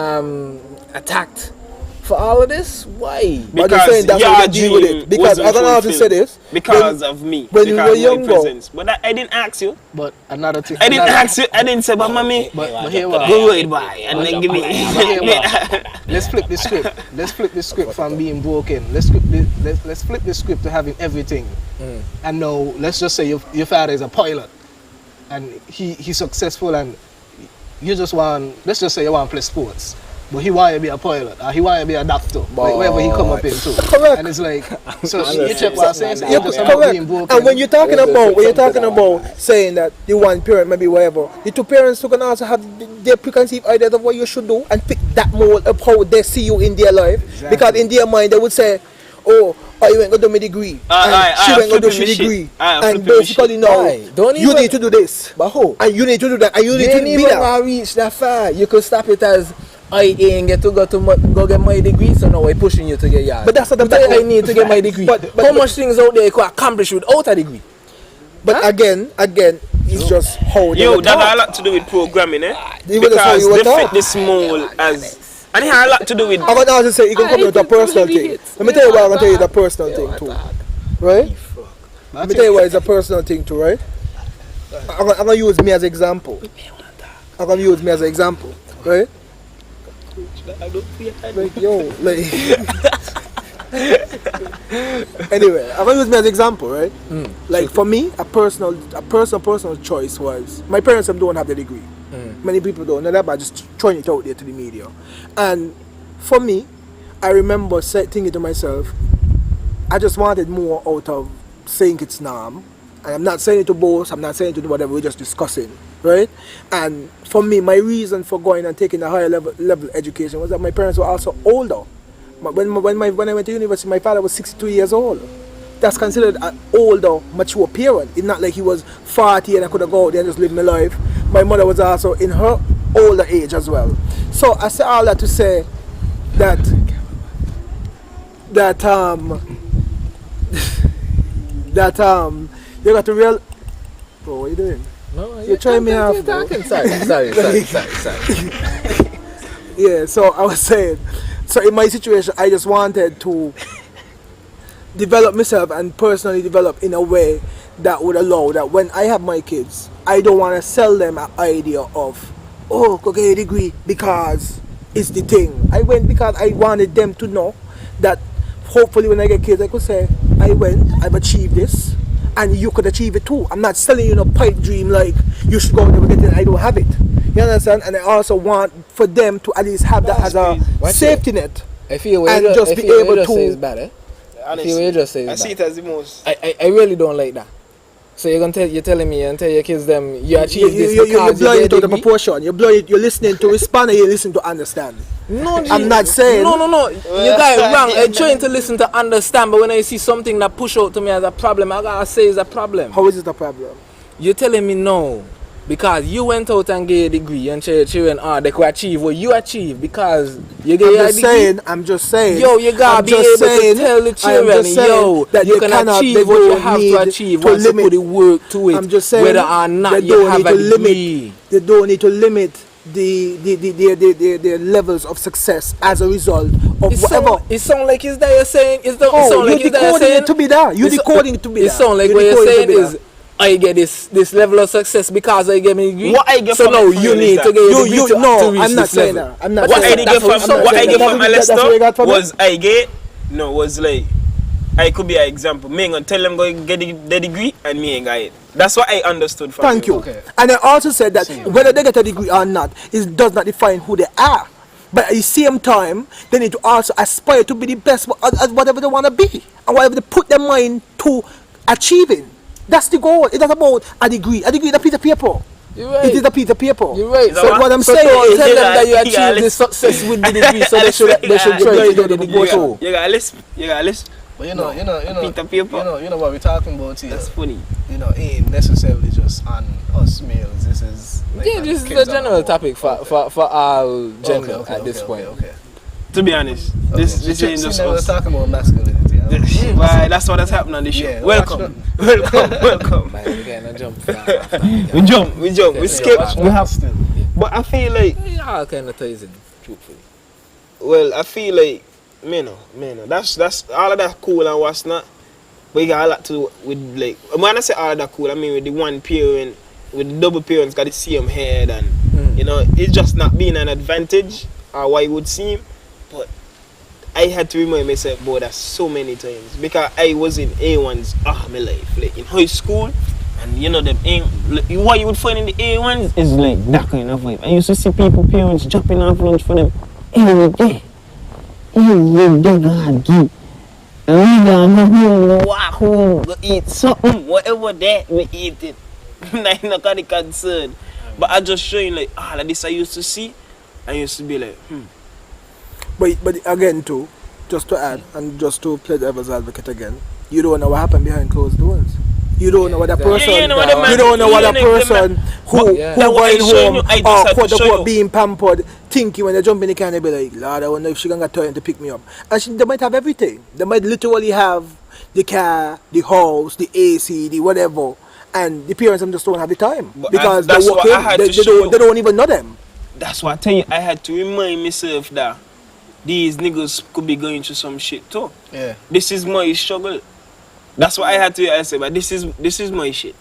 attacked for all of this. Why? Because I'm saying that's how they deal with it. Because I don't know how to say this. Because of me. When you were younger. But I didn't ask you. But another thing. I didn't ask you. I didn't say, but mommy. But here we are. Go away, boy. And then give me. Let's flip the script. Let's flip the script from being broken. Let's flip the script to having everything. And now let's just say your father is a pilot, and he's successful, and you just want, let's just say you want to play sports, but he want to be a pilot or he want to be a doctor, like wherever he come up into. Correct. And it's like, so you check what I'm saying. Yeah, correct. And when you're talking about saying that you one parent, maybe whatever, the two parents who can also have their preconceived ideas of what you should do and pick that mold of how they see you in their life. Exactly. Because in their mind they would say, oh, you ain't gonna do my degree, and she ain't gonna do my degree, and basically no, you need to do this, but who? And you need to do that, and you need to be that. You even reach that far. You could stop it as I ain't get to go get my degree, so now I'm pushing you to get yours. But that's what I need to get my degree. But how much things out there you could accomplish without a degree? But again, it's just how they that got a lot to do with programming, because they fit this mold as. And it had a lot to do with. I'm going to say you can come with a personal thing. Let me tell you why I'm going to tell you the personal thing too. Right? Let me tell you why it's a personal thing too, right? I'm going to use me as an example. Right? Like, anyway, I'm going to use me as an example, right? Like for me, a personal choice was, my parents don't have the degree. Many people don't know that, but just throwing it out there to the media. And for me, I remember thinking to myself, I just wanted more out of saying it's norm. And I'm not saying it to boast, I'm not saying it to do whatever, we're just discussing, right? And for me, my reason for going and taking a higher level education was that my parents were also older. When I went to university, my father was 62 years old. That's considered an older, mature parent. It's not like he was 40 and I could have go out there and just live my life. My mother was also in her older age as well. So I say all that to say that you got to real. Bro, what are you doing? No, you're trying me out. Sorry. Yeah, so I was saying, so in my situation, I just wanted to develop myself and personally develop in a way that would allow that when I have my kids, I don't want to sell them an idea of, oh, go get a degree because it's the thing. I went because I wanted them to know that hopefully when I get kids, I could say, I went, I've achieved this, and you could achieve it too. I'm not selling you a pipe dream like you should go and get it, I don't have it. You understand? And I also want for them to at least have that as a safety net. I feel and just be able to. Say it's bad, eh? Honestly, I see it as the most. I really don't like that. So you're telling me and tell your kids them you achieve this because you're blowing it out of proportion. You're listening to respond and you're listening to understand. No, I'm not saying. No. You got it wrong. I'm trying to listen to understand, but when I see something that push out to me as a problem, I gotta say it's a problem. How is it a problem? You're telling me no. Because you went out and get a degree and children they could achieve what you achieve because you get a degree. I'm just saying. Yo, you gotta be able to tell the children, yo, that you can achieve what you have to achieve once you put the work to it. I'm just saying, whether or not you have a degree. They don't need to limit the levels of success as a result of whatever. It sounds like it's that you're saying. It sounds like you're decoding it to be that. You're decoding it to be that. It sounds like what you're saying is I get this level of success because I get my degree. What I get so from now you need to get a degree to reach I'm not this saying level. that. I'm not What saying I that. get from my Leicester was like I could be an example. Me ain't gonna tell them go get the degree and me ain't got it. That's what I understood from Thank you. Okay. And I also said that whether they get a degree or not, it does not define who they are. But at the same time, they need to also aspire to be the best at whatever they want to be and whatever they put their mind to achieving. That's the goal. It's not about a degree. A degree is a piece of paper. You're right. It is a piece of paper. You're right. So what I'm saying is, tell them that you achieved the success with the degree, so they should try to get the degree too. You got a list. But you know, Peter Paper. you know what we're talking about here. That's funny. You know, ain't necessarily just on us males. This is like This is kids a general topic for all gender Okay, at this point. Okay. To be honest, this ain't just we're us. talking about masculinity. Right, that's what has happened on this show. Yeah, welcome. Man, we can't jump. We jump, we skip, we have still. But I feel like, all kind of ties in, truthfully. well, I feel like, man, that's all of that cool and what's not. But you got a lot to do with, like, when I say all of that cool, I mean with the one parent, with the double parents got the same head and, you know, it's just not being an advantage or what it would seem. But I had to remind myself about that so many times because I was in A1s all my life, like in high school, and you know them what you would find in the A1s is like that kind of vibe. I used to see people, parents dropping off lunch for them every day. Every day God give. And we gonna go home, walk home, go eat something, whatever that we eat it. I not got the concern. But I just showing like like this I used to see, I used to be like, But again, too, just to add and just to play devil's advocate again, you don't know what happened behind closed doors. You don't know what that person. you know what the man- You don't know what you that know person who going home or quote unquote being pampered, thinking when they jump in the car they be like, Lord, I wonder if she gonna turn to pick me up. And they might have everything. They might literally have the car, the house, the AC, the whatever, and the parents just don't have the time because that's they're what I had working. to show. They don't even know them. That's why I tell you, I had to remind myself that these niggas could be going through some shit too. Yeah. This is my struggle. That's why I had to say, but this is my shit.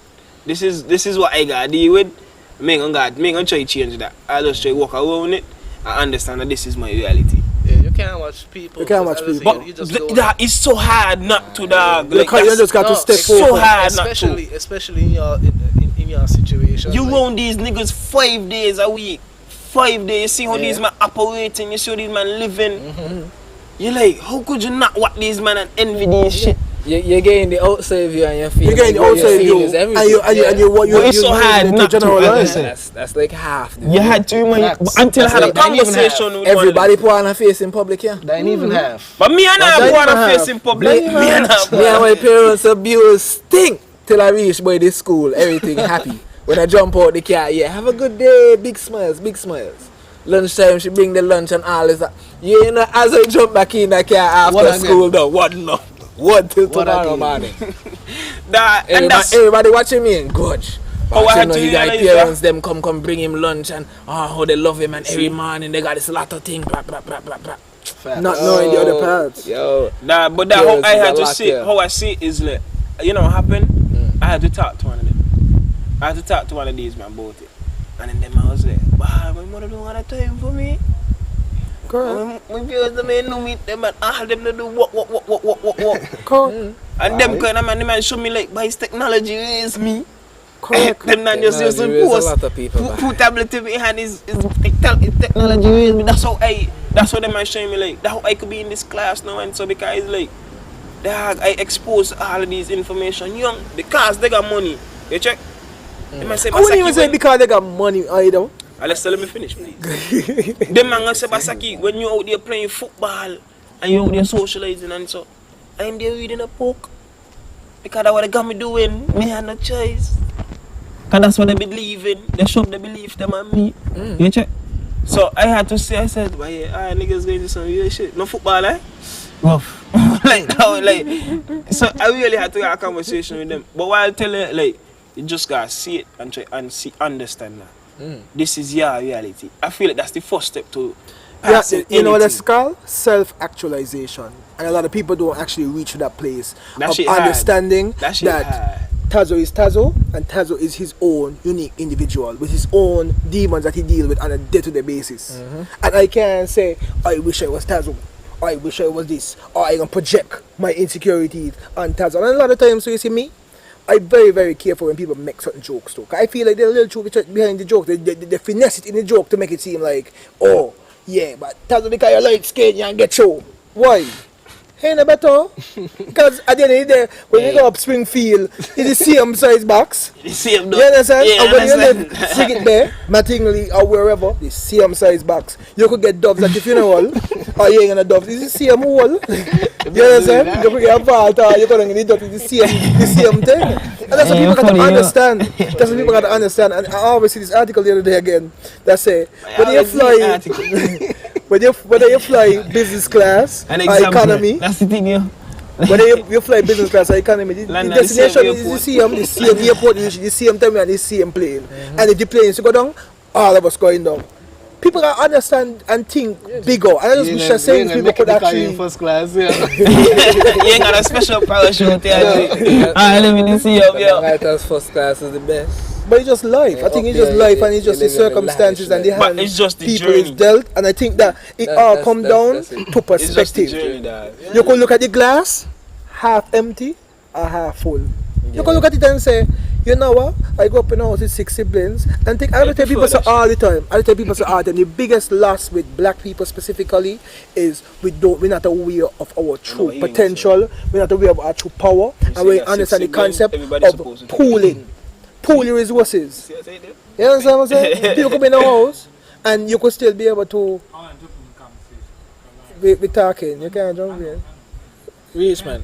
This is what I gotta deal with. Me gonna try to change that. I just try to walk around it. I understand that this is my reality. Yeah, you can't watch people. You can't watch people. But that is so hard not to, dog. Like you just got to step so forward. hard especially in your situation. You like, round these niggas 5 days a week. 5 days. You see how these men operating. You see how these men living. You're like, how could you not watch these men and envy these shit? You're getting the outside view and you're feeling. You're getting the outside view and you're so hard not to generalize. That's like half. You had to remind until I had a conversation with everybody put on a face in public, yeah. They ain't even half. But me and I put on a face in public. Me and my parents abuse stink till I reach by this school. Everything happy. When I jump out the car, have a good day. Big smiles. Lunchtime, she bring the lunch and all this. You know, as I jump back in the car after school, though, what till tomorrow morning? Everybody watching me and grudge. Oh, I had to you got realize parents, them come bring him lunch and how they love him and every morning they got this lot of thing. Blah, blah, blah, blah, blah. Not knowing the other parts. But that how I had to see it, how I see it is like, you know what happened? I had to talk to one of them. I had to talk to one of these man about it. And then I was like, wow, my mother don't have time for me. My parents them ain't know me, them and all them to do what. And them kind of man show me like by his technology is me. Correct. Them man just used to post put tablet in my hand is technology is me. That's how them man showing me like that's how I could be in this class now and so because it's like dog, I expose all of these information young because they got money. You check? They might say, I wouldn't even say because they got money either. Let's let me finish, please. Them man gonna say, Basaki, when you out there playing football and you out there socializing and so, I'm there reading a book. Because that's what they got me doing. Me had no choice. Cause that's what they believe in. They show the belief them and me. You check? So I had to say, I said, well, yeah, niggas going to do some real shit. No football, eh? Rough. So I really had to have a conversation with them. But while I tell you, like, you just gotta see it and try and understand that. This is your reality. I feel like that's the first step to passing you know what that's called? Self-actualization. And a lot of people don't actually reach that place of understanding that Tazo is Tazo, and Tazo is his own unique individual with his own demons that he deals with on a day-to-day basis. And I can't say, I wish I was Tazo, or I wish I was this, or I can project my insecurities on Tazo. And a lot of times, so you see me, I'm very, very careful when people make certain jokes too. I feel like there's a little truth behind the joke. They finesse it in the joke to make it seem like, oh, yeah, but Tazo, because you're light skin, you can get show. Why? Ain't no better. Because at the end of the day, when you go up Springfield, it's the same size box. The same, you understand? Yeah, and when you live Frigate Mattingly or wherever, the same size box. You could get doves at the funeral, or you ain't gonna doves. It's the same hole. You understand? You could get a vault, or you could get the dot. It's the same thing. And that's what people got to understand. That's what people got to understand. And I always see this article the other day again that say, whether you fly, whether you fly business class or economy. That's the thing, yeah. Whether you fly business class or economy, the destination is the same airport, the same time and the same plane. And if the planes go down, all of us going down. People can understand and think bigger. And I just wish I say people could actually first class, yeah. You ain't got a special parachute here. I live in the sea up here. Right as first class is the best. But it's just life. I think it's just life, and it's just the circumstances and the hand people is dealt. And I think that it all comes down to perspective. You can look at the glass half empty or half full. You can look at it and say, you know what? I grew up in a house with 6 siblings, and think I tell people so all the time. The biggest loss with black people specifically is we're not aware of our true potential. We're not aware of our true power, and we understand the concept of pooling. Pool your resources. You understand what I'm saying? You could be in a house and you could still be able to be talking. You can't jump in. Reach, man.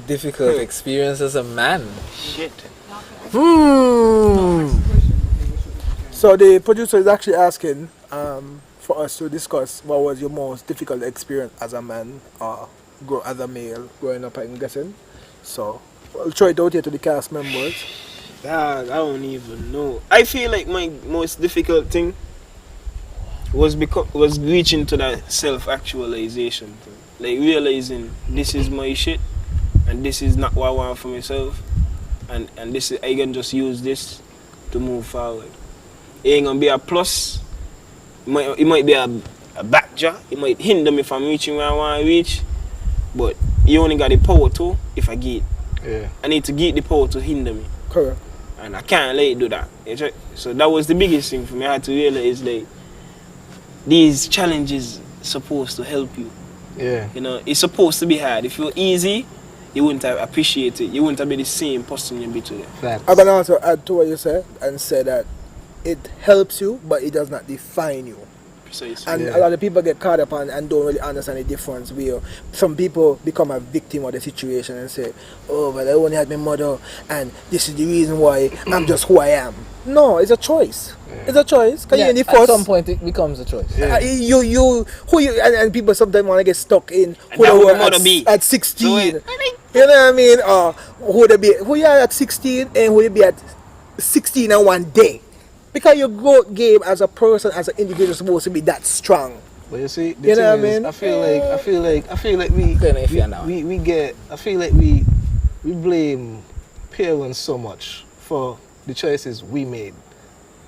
Difficult experience as a man. Shit. So the producer is actually asking for us to discuss what was your most difficult experience as a man or as a male growing up, I'm guessing. So I'll throw it out here to the cast members. Dog, I don't even know. I feel like my most difficult thing was reaching to that self-actualization thing. Like realizing this is my shit and this is not what I want for myself, and this is, I can just use this to move forward. It ain't gonna be a plus. It might be a backjaw. It might hinder me from reaching where I want to reach. But you only got the power to if I get it. Yeah. I need to get the power to hinder me. Correct. And I can't let it do that. So that was the biggest thing for me. I had to realize like these challenges supposed to help you. Yeah. You know, it's supposed to be hard. If you're easy, you wouldn't have appreciated it. You wouldn't have been the same person you be today. I'm gonna also add to what you said and say that it helps you, but it does not define you. Precisely. And a lot of people get caught up and don't really understand the difference where some people become a victim of the situation and say, oh, but I only had my mother and this is the reason why I'm just who I am. No, it's a choice. Yeah. It's a choice. At some point it becomes a choice. Yeah. And people sometimes want to get stuck in who they were at 16. So you know what I mean? Who you are at 16 and who you be at 16 and one day. Because your growth game as a person, as an individual, is supposed to be that strong. But you see, the thing is, I feel like we blame parents so much for the choices we made.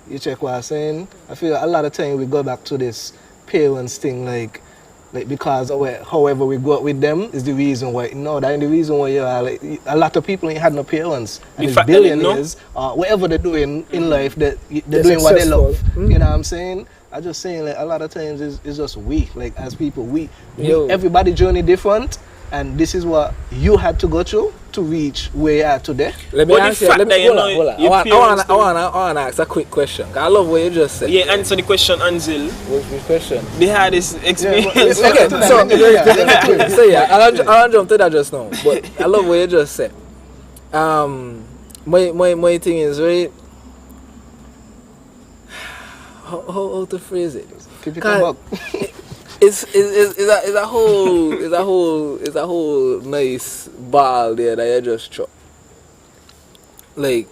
You check what I'm saying? I feel a lot of time we go back to this parents thing, like because however we go up with them is the reason why. No, that ain't the reason why you are. Like, a lot of people ain't had no parents, and it's billionaires, whatever they're doing in life, that they're doing what they love. You know what I'm saying? I'm just saying, like, a lot of times it's just we, like, as people, everybody journey different, and this is what you had to go through to reach where you are today. Let me answer. Let me hold on. I want to ask a quick question. I love what you just said. Yeah, answer the question, Anzil. Which question? The hardest experience. Okay, so yeah, I'll jump to that just now. But I love what you just said. My thing is, right? How to phrase it? Keep it up. It's a whole nice ball there that you just throw. Like,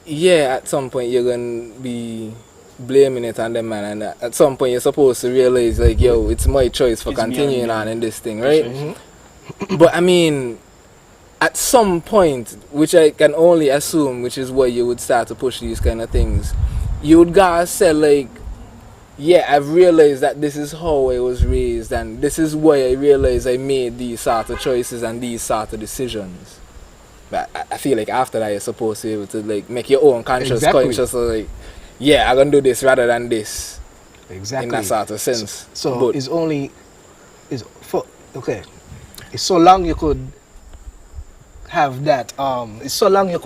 yeah, at some point you're gonna be blaming it on them, man, and at some point you're supposed to realize, like, yo, it's my choice for continuing on in this thing, right? Mm-hmm. But I mean, at some point, which I can only assume, which is where you would start to push these kind of things, you would gotta say, like, yeah, I've realized that this is how I was raised, and this is why I realized I made these sort of choices and these sort of decisions. But I feel like after that, you're supposed to be able to, like, make your own conscious, like, yeah, I'm gonna do this rather than this. Exactly. In that sort of sense. So but it's so long you could have that. It's so long you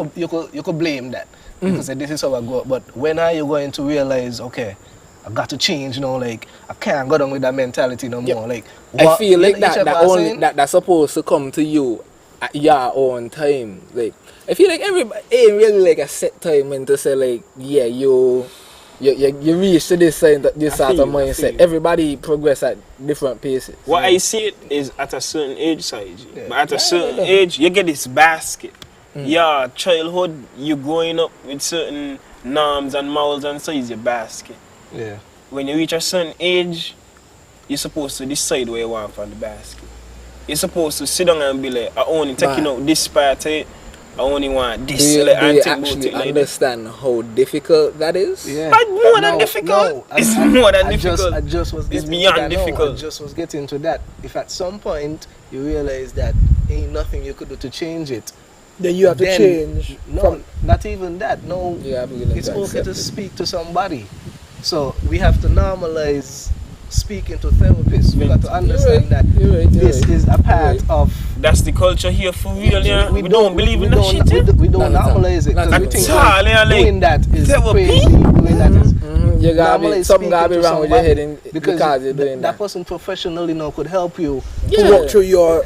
could blame that. You could say this is how I go. But when are you going to realize, okay, I got to change, you know, like, I can't go down with that mentality no more. Like, I feel like that's supposed to come to you at your own time. Like, I feel like everybody ain't really like a set time when to say, like, yeah, you reach to this sort of mindset. Everybody progress at different paces. What I see it is at a certain age size. Yeah. But at a certain age, you get this basket. Yeah, childhood, you growing up with certain norms and morals, and so is your basket. Yeah. When you reach a certain age, you're supposed to decide where you want from the basket. You're supposed to sit down and be like, I only taking out this part of it, I only want this. Do you actually understand how difficult that is? Yeah. But more than difficult. It's more than difficult. It's beyond difficult. I just was getting to that. If at some point you realize that ain't nothing you could do to change it, then you have to change. No, not even that. No, it's okay to speak to somebody. So we have to normalize speaking to therapists. We got to understand that this is a part of. That's the culture here for real. Yeah. We don't believe in that shit. We don't normalize it because we think doing that is crazy. Doing that is. You gotta something gotta be wrong with your head because you're doing that person professionally now could help you to walk through your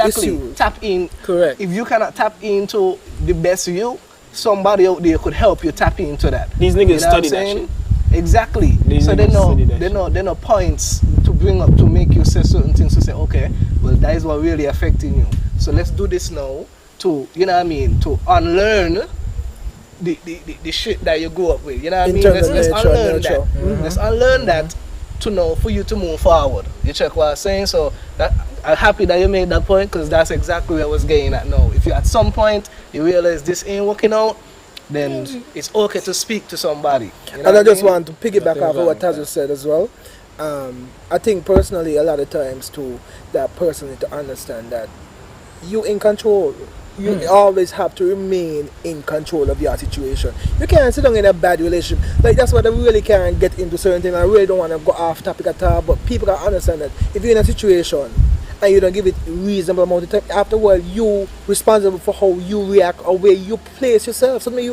issue. Tap in. Correct. If you cannot tap into the best of you, somebody out there could help you tap into that. These niggas study that shit. Exactly. So they know points to bring up to make you say certain things to say, okay, well, that is what really affecting you. So let's do this now to, you know what I mean, to unlearn the shit that you grew up with. You know what I mean? Let's unlearn that. Let's unlearn that to know for you to move forward. You check what I'm saying? So I'm happy that you made that point because that's exactly where I was getting at now. If you at some point you realize this ain't working out, then it's okay to speak to somebody. You know and I just want to piggyback off of what Tazo said as well. I think personally a lot of times too, that person need to understand that you in control. You always have to remain in control of your situation. You can't sit down in a bad relationship. Like that's why I really can't get into certain things. I really don't want to go off topic at all, but people can understand that if you're in a situation and you don't give it reasonable amount of time, after a while you responsible for how you react or where you place yourself. Something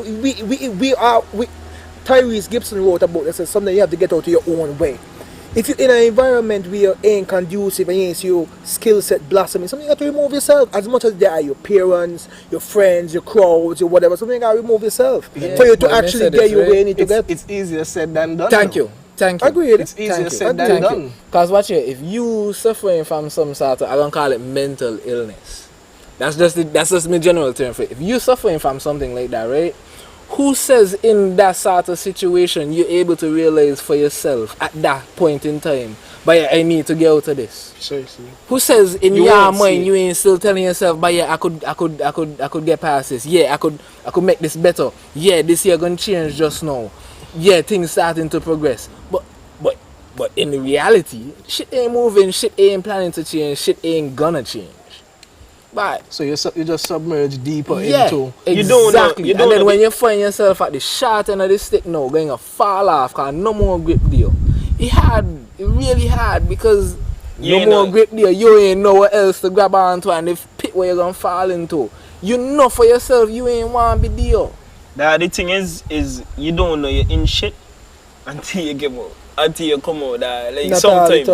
Tyrese Gibson wrote about this. It's something you have to get out of your own way. If you're in an environment where you ain't conducive and you ain't see your skill set blossoming, something you got to remove yourself. As much as they are your parents, your friends, your crowds, your whatever, something you got to remove yourself for you to actually get you where you need to get. It's easier said than done. Thank you. Agreed. It's easier said than done. Because watch here, if you suffering from some sort of, I don't call it mental illness. That's just my general term for it. If you suffering from something like that, right? Who says in that sort of situation you're able to realize for yourself at that point in time, but yeah, I need to get out of this? Seriously. Who says in your mind you ain't still telling yourself, but yeah, I could get past this. Yeah, I could make this better. Yeah, this year gonna change just now. Yeah, things starting to progress. But in reality, shit ain't moving, shit ain't planning to change, shit ain't gonna change. Right. So you just submerge deeper into exactly. You don't know, and then when you find yourself at the short end of the stick now, going to fall off because no more grip deal. It really hard because No more grip there. You ain't know what else to grab onto and the pit where you're gonna fall into. You know for yourself you ain't want to be there. The thing is you don't know you're in shit until you get out. Until you come out there. Like Not sometimes.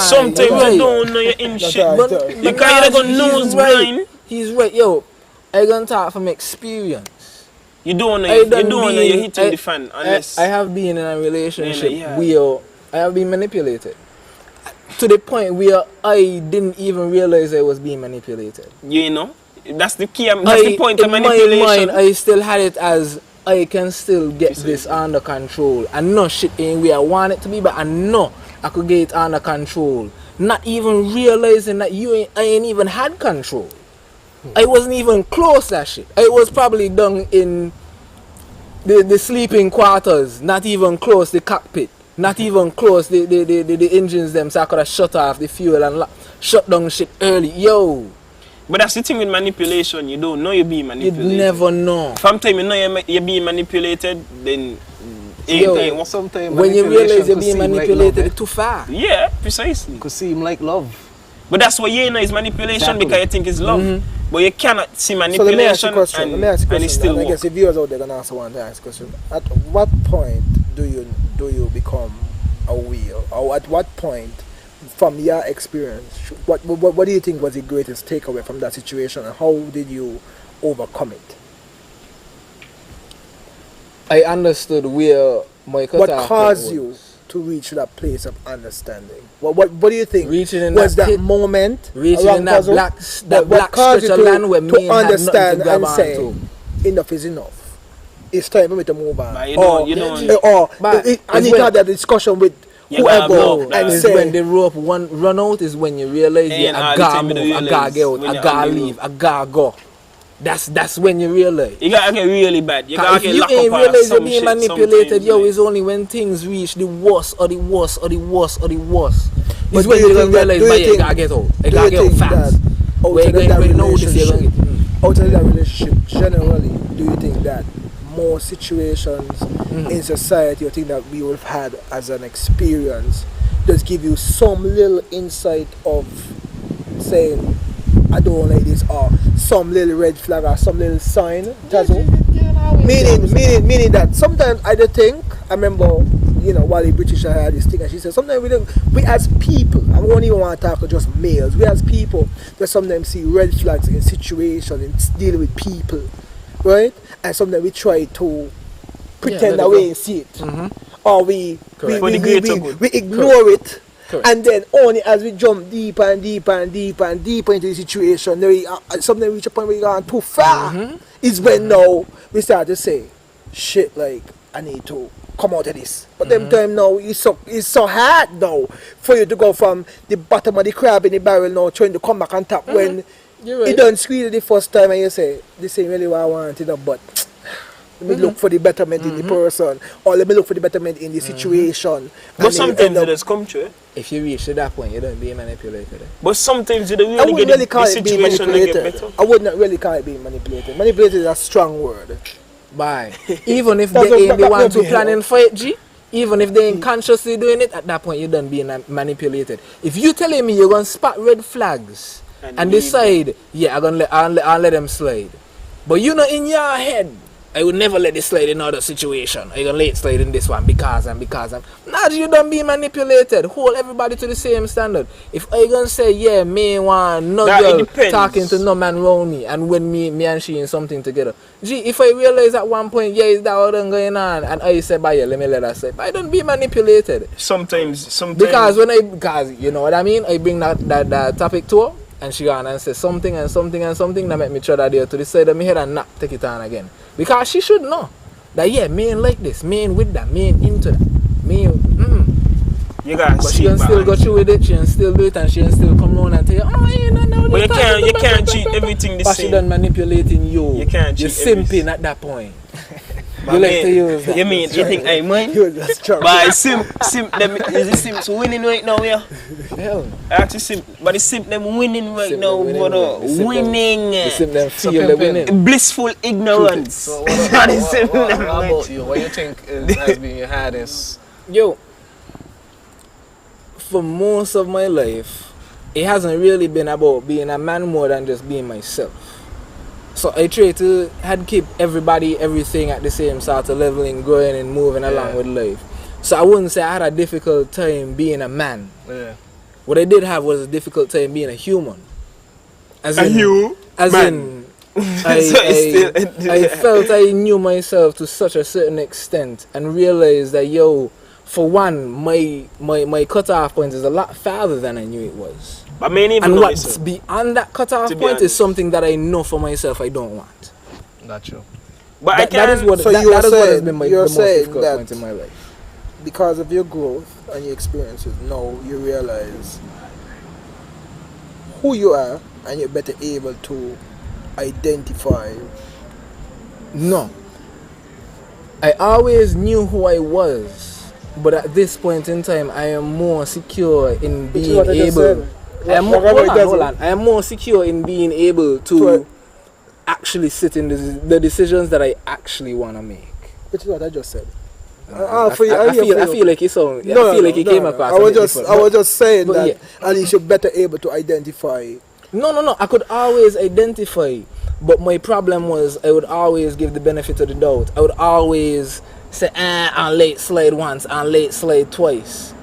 Sometimes you don't know you're in shit. But You can't go nose blind. He's right, yo. I gonna talk from experience. You don't know you're hitting the fan unless I have been in a relationship where I have been manipulated. To the point where I didn't even realize I was being manipulated. You know? That's the key. That's the point of manipulation. In my mind, I still had it as I can still get this under control. I know shit ain't where I want it to be, but I know I could get it under control. Not even realizing that I ain't even had control. I wasn't even close to that shit. I was probably down in the sleeping quarters, not even close the cockpit, not even close the engines them, so I could have shut off the fuel and shut down shit early. Yo. But that's the thing with manipulation. You don't know you're being manipulated. You never know. From time you know you're being manipulated, then sometimes when you realize you're being manipulated, it's too far. Yeah, precisely. Could seem like love. But that's what you know is manipulation because you think it's love. But you cannot see So manipulation let me ask you a and question. it still I guess works. the viewers out there gonna answer one to ask question. At what point do you become aware, or at what point, from your experience, what do you think was the greatest takeaway from that situation, and how did you overcome it? I understood where my What caused you to reach that place of understanding? What do you think reaching in was that pit, moment, reaching around in that puzzle, black what caused you stretch of land where me to understand had nothing to grab and say onto? enough is enough? It's time for me to move on. But you But I need to have that discussion with whoever and is say when the rope run out is when you realize I gotta move, I gotta get out, I gotta leave, I gotta go. That's when you realize. You gotta get really bad. You gotta If get you locked ain't up realize some you're being shit manipulated, yo, sometimes, it's only when things reach the worst or the worst or the worst or the worst. But It's when you're gonna realize, but you gotta get out. You gotta get out fast. Where you going to know this, you're gonna get. Out of that relationship, generally, do you think that more situations in society, you think that we would have had as an experience, does give you some little insight of saying, I don't like this, or some little red flag or some little sign? Meaning that sometimes I don't think, I remember, while the British had this thing, and she said, sometimes we as people, I won't even want to talk about just males, we as people, that sometimes see red flags in situations, in dealing with people, right? And sometimes we try to pretend that we ain't see it. Or we ignore it. Correct. And then only as we jump deeper and deeper and deeper and deeper into the situation, then we sometimes reach a point where we gone too far. Is when now we start to say, shit, like I need to come out of this. But them time now it's so hard now for you to go from the bottom of the crab in the barrel now trying to come back on top when You're right. it done squeeze it the first time and you say, this ain't really what I want, but let me look for the betterment in the person, or let me look for the betterment in the situation. But sometimes it does come true. If you reach to that point, you don't be manipulated. But sometimes you don't I really wouldn't get really call the it being situation to get manipulated. better. I would not really call it being manipulated. Manipulated is a strong word. Bye. Even if That's they what ain't the back ones who me up. planning for it, G, even if they ain't consciously doing it, at that point you done being manipulated. If you telling me you're gonna spot red flags and decide, yeah, I'll let them slide, but you know in your head, I would never let it slide in other situation. I'm gonna let it slide in this one because I'm. Now you done being manipulated. Hold everybody to the same standard. If I gonna say, yeah, me want no girl talking to no man round me, and when me and she in something together. Gee, if I realize at one point, yeah, is that what done going on, and I say, but yeah, let me let her say, I don't be manipulated. Sometimes. Because you know what I mean, I bring that topic to her, and she gone and say something and something and something that make me throw that there to the side of my head and not take it on again. Because she should know that yeah, me ain't like this, me ain't with that, me ain't into that, me ain't, You gotta but see she can still go through with it, she can still do it, and she can still come round and tell you, oh, you know, but you can't treat everything the but same. she done manipulating you. You can't You're treat simping at that point. But You like to use that. You think I mind? You're just strong. But simp them is the simps winning right now, yeah. Hell no. Actually simp, but the simp them winning right Simp now, them winning, brother. right. The simp them- Winning. The simp them feel So they pimping. winning. Blissful ignorance. So That is simp what them about you? What you think has been your hardest? Yo, for most of my life, it hasn't really been about being a man more than just being myself. So I try to keep everybody, everything at the same sort of leveling, growing and moving along with life. So I wouldn't say I had a difficult time being a man. Yeah. What I did have was a difficult time being a human. I felt I knew myself to such a certain extent and realized that, for one, my cutoff point is a lot farther than I knew it was. But even and what's beyond that cutoff point is something that I know for myself I don't want. Not true. But that is what has been the most difficult point in my life. Because of your growth and your experiences, now you realize who you are and you're better able to identify. No. I always knew who I was, but at this point in time, I am more secure in being able. I am more secure in being able to actually sit in the decisions that I actually want to make. Which is what I just said. I feel like it came across. I was just saying that at least you're better able to identify. No. I could always identify, but my problem was I would always give the benefit of the doubt. I would always say, I'll late slide once, I'll late slide twice.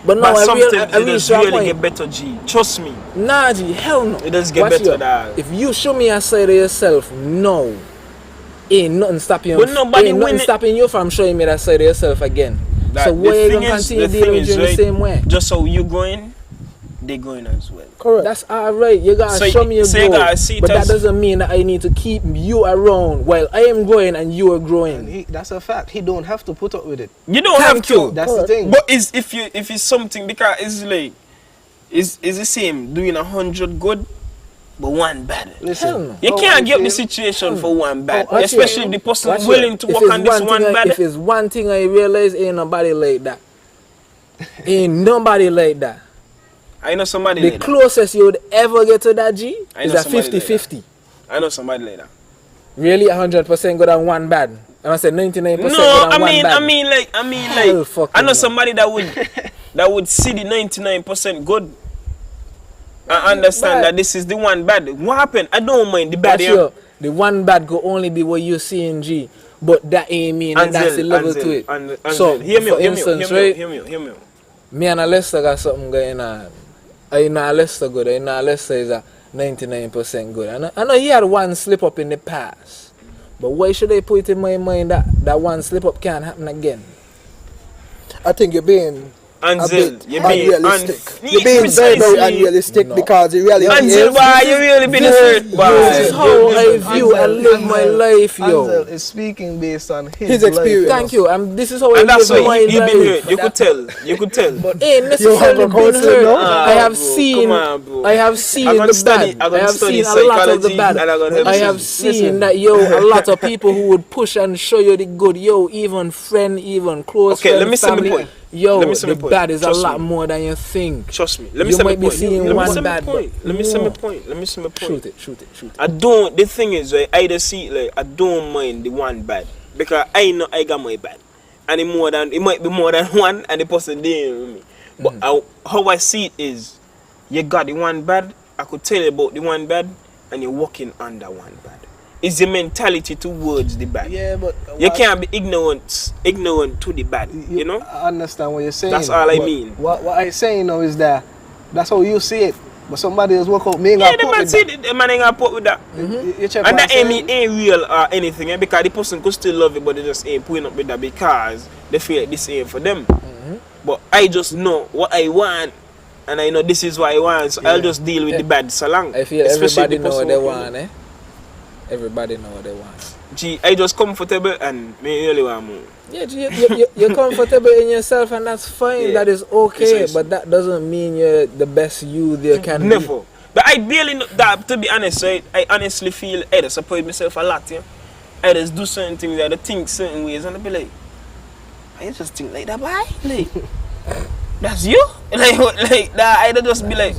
But no, it does really get better, G. Trust me. Nah, G, hell no. It does get better, dog. If you show me a side of yourself, no. Ain't nothing stopping you from showing me that side of yourself again. So why you gonna continue dealing with you in the same way? Just so you going, they going as well. Correct. That's alright. You gotta show me your growth. But that doesn't mean that I need to keep you around while I am growing and you are growing. That's a fact. He don't have to put up with it. You don't have to. That's the thing. But if it's something, because it's like it's the same doing 100 good but one bad. Listen, you can't give the situation for one bad, especially if the person is willing to work on this one bad. If it's one thing I realize, ain't nobody like that. Ain't nobody like that. I know somebody the like closest you would ever get to that, G, is a 50-50. Like I know somebody like that. Really 100% good and one bad? And I said 99% good and one bad. I mean like I know somebody that would see the 99% good and understand that this is the one bad. What happened? I don't mind the bad. The one bad could only be what you see in G, but that ain't mean that that's the level to it. So, hear me. Me and Lester got something going on. I know Lester good. I know Lester is a 99% good. I know he had one slip up in the past. But why should I put it in my mind that one slip up can't happen again? I think you're being unrealistic. You're being very, very unrealistic because the reality is. Why you really been hurt? This is how I view and live my life, yo. Ansel is speaking based on his experience. Thank you. This is how I live my life. You've been hurt. You could tell. But ain't necessarily been hurt. I have seen the bad. I have seen a lot of the bad. I have seen that, a lot of people who would push and show you the good, even friend, even close friend, let me see the point. The bad is a lot more than you think. Trust me. Let me see my point. Let me see my point. Shoot it. The thing is, I either see like I don't mind the one bad because I know I got my bad, and it might be more than one, and the person dealing with me. But how I see it is, you got the one bad. I could tell you about the one bad, and you're walking under one bad. It's the mentality towards the bad. Yeah, but you can't be ignorant to the bad. You know. I understand what you're saying. That's all I mean. What I'm saying now is that that's how you see it. But somebody else work out. The man ain't gonna put with that. And that ain't real or anything, because the person could still love it, but they just ain't putting up with that because they feel like this ain't for them. But I just know what I want, and I know this is what I want, so I'll just deal with the bad so long. I feel everybody know what they want, Everybody know what they want. Gee, I just comfortable and me really want more. Yeah, you're comfortable in yourself and that's fine. Yeah. That is okay, but that doesn't mean you're the best you there can Never. be. But I barely know that, to be honest, right? I honestly feel I just support myself a lot, yeah. I just do certain things, I just think certain ways, and I be like, I just think like that, boy? Like, that's you? Like that, I just be like,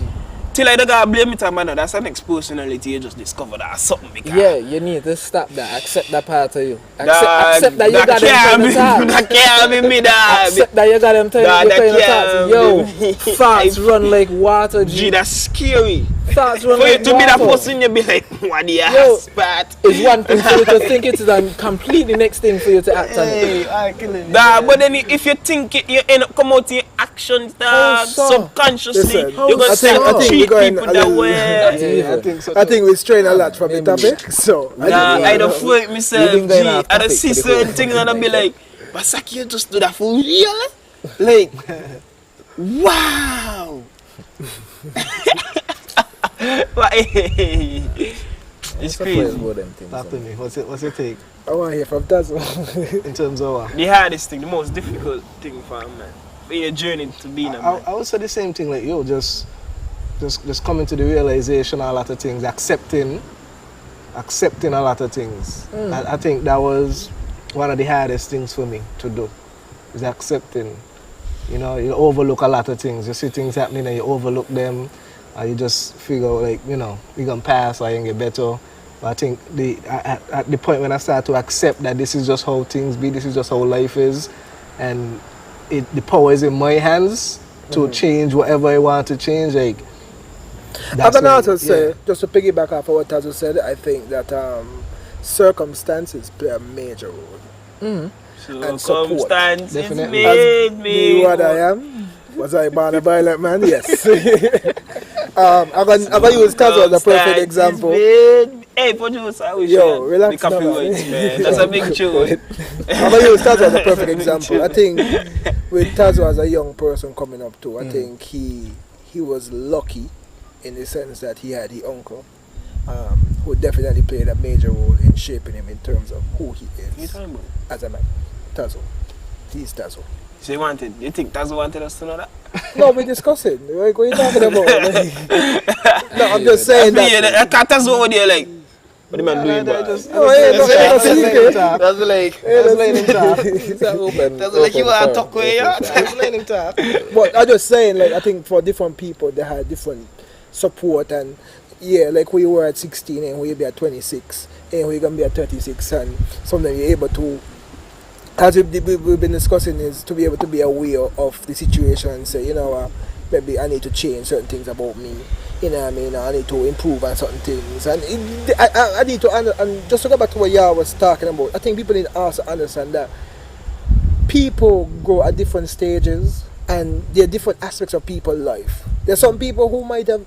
till I don't gotta blame it on man. That's an next personality you just discover that or something. Because Yeah, you need to stop that. Accept that part of you. Accept that you got them trying to talk. That can't be me, dog. Accept that you got them trying to talk. Yo, thoughts run like water, G, that's scary. Thoughts run For you like to be that water. person, you be like, what the Yo, ass, but it's one thing for you to think it is and completely next thing for you to act on it. I kill it. Dog, but then if you think it, you end up come out in your actions, dog, so? subconsciously, Listen, you're going to I think start to we're treat going people a that little- way. Yeah, I think so. I think we strain a lot from the topic, so I don't feel it myself, We've G. been going off I don't topic see for the certain whole things thing, and I be like, Basaki, you just do that for real? Like, wow. But, it's crazy. Talk to me. What's your take I want to hear from Tazo. in terms of what? The hardest thing, the most difficult thing for a man, for your journey to being a man. I would say the same thing, like, yo, just coming to the realization of a lot of things, accepting a lot of things. I think that was one of the hardest things for me to do, is accepting. You know, you overlook a lot of things. You see things happening and you overlook them, and you just figure, like, you know, you're going to pass or you get better. But I think at the point when I start to accept that this is just how things be, this is just how life is, and the power is in my hands to change whatever I want to change, like, I can also say, just to piggyback off of what Tazo said, I think that circumstances play a major role. And support. Circumstances Definitely. made me What I am? Was I born a violent man? Yes. I'm gonna use Tazo as a perfect example. Hey, producer, I wish Yo, you relax the now, copyrights, man. man. That's a big tune. I'm gonna use Tazo as a perfect example. I think with Tazo as a young person coming up too, I think he was lucky in the sense that he had the uncle who definitely played a major role in shaping him in terms of who he is as a man. Tazo. He's Tazo. So you think Tazo wanted us to know that? No, we're discussing. What are you talking about? No, I'm just saying that. I can't Tazo over there like, what the man doing, bro? No, ain't no secret. That's like, Just let him talk. that's like you want to talk with you. Just let him talk. But I'm just saying, like, I think for different people, they had different support. And yeah, like we were at 16 and we be at 26 and we're going to be at 36. And sometimes you're able to, as we've been discussing, is to be able to be aware of the situation and say, you know, maybe I need to change certain things about me. You know what I mean? I need to improve on certain things. And I need to, and just to go back to what y'all was talking about, I think people need to also understand that people grow at different stages and there are different aspects of people's life. There are some people who might have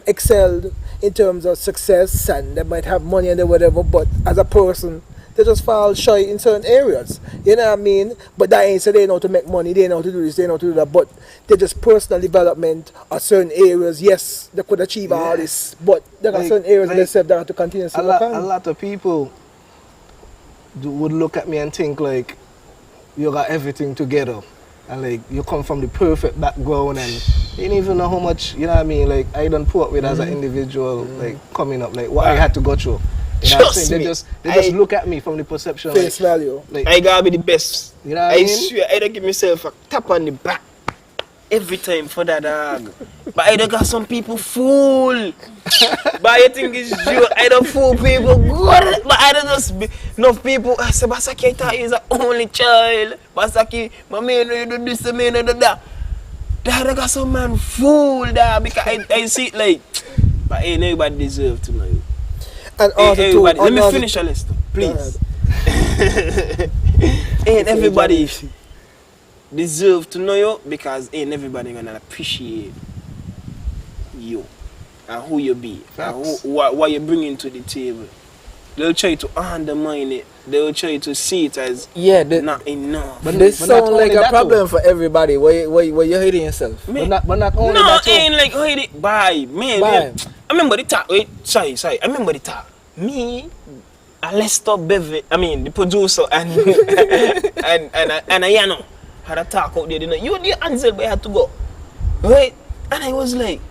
excelled in terms of success and they might have money and whatever, but as a person, they just fall shy in certain areas. You know what I mean? But that ain't so they know how to make money, they know how to do this, they know how to do that, but they're just personal development or certain areas. Yes, they could achieve all this, but there are certain areas themselves that have to continue to work on. A lot of people would look at me and think like, you got everything together. And like, you come from the perfect background and you don't even know how much, you know what I mean, like, I done put up with as an individual, like, coming up, like, what I had to go through. You know what I'm saying? They just look at me from the perception. Face value. Like, I gotta be the best. You know what I mean? swear, I don't give myself a tap on the back every time for that dog. But I don't got some people fool. But I think it's you. I don't fool people good. But I don't just be enough people. I say, Basaki, I thought he's an only child. Basaki, my man, you do this, my man, you do that. I got some man fool that because I see it like, but ain't nobody deserve to know you. And also too, let me finish a list, please. Ain't everybody deserve to know you because ain't everybody gonna appreciate you and who you be and what you bringing to the table. They'll try to undermine it. They'll try to see it as not enough. But this sound like a problem for everybody. Where you're hating yourself. But not only no, that. ain't like hide it. Bye, man. I remember the talk. Wait, sorry. I remember the talk. Me, Lester Bevy, I mean the producer and Ayano had a talk out there. You the answer, but I had to go. Right? And I was like,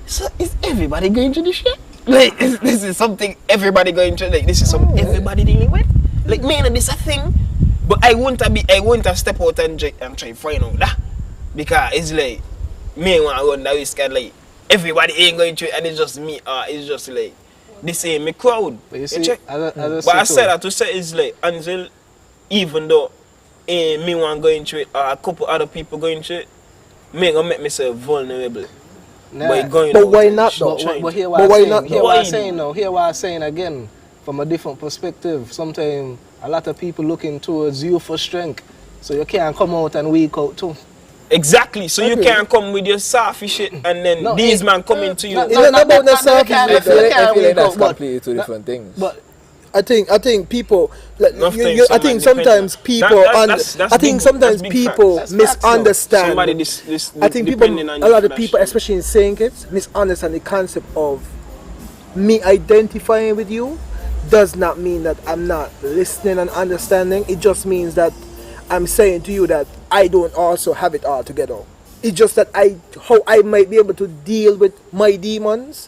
so is everybody going to this shit? Like, this is something everybody going to, like, this is something everybody dealing with? Like, man, this a thing? But I won't have step out and try to find out that. Because it's like, me want to run that risk and like, everybody ain't going through it, and it's just me. It's just like this ain't me crowd. But you You see, check? But I said that to say is like until even though me one going through it, or a couple other people going through it, me gonna make myself vulnerable. Nah. But why not though? But hear But what why I'm not saying. Hear though? what I'm saying now. Hear what I'm saying again from a different perspective. Sometimes a lot of people looking towards you for strength, so you can't come out and weak out too. Exactly. So you can't come with your selfish shit, and then No, these man coming to you. It's not about the selfish. I feel like weak that's out, but- completely two different things. But I think people. Like, Enough you, things I some think man sometimes depend on. people. That's I think big- sometimes that's big people facts. That's facts, though. misunderstand. Somebody I think people, depending on a you lot for of that people, shit. especially in saying it, misunderstand the concept of me identifying with you. Does not mean that I'm not listening and understanding. It just means that I'm saying to you that I don't also have it all together. It's just that how I might be able to deal with my demons,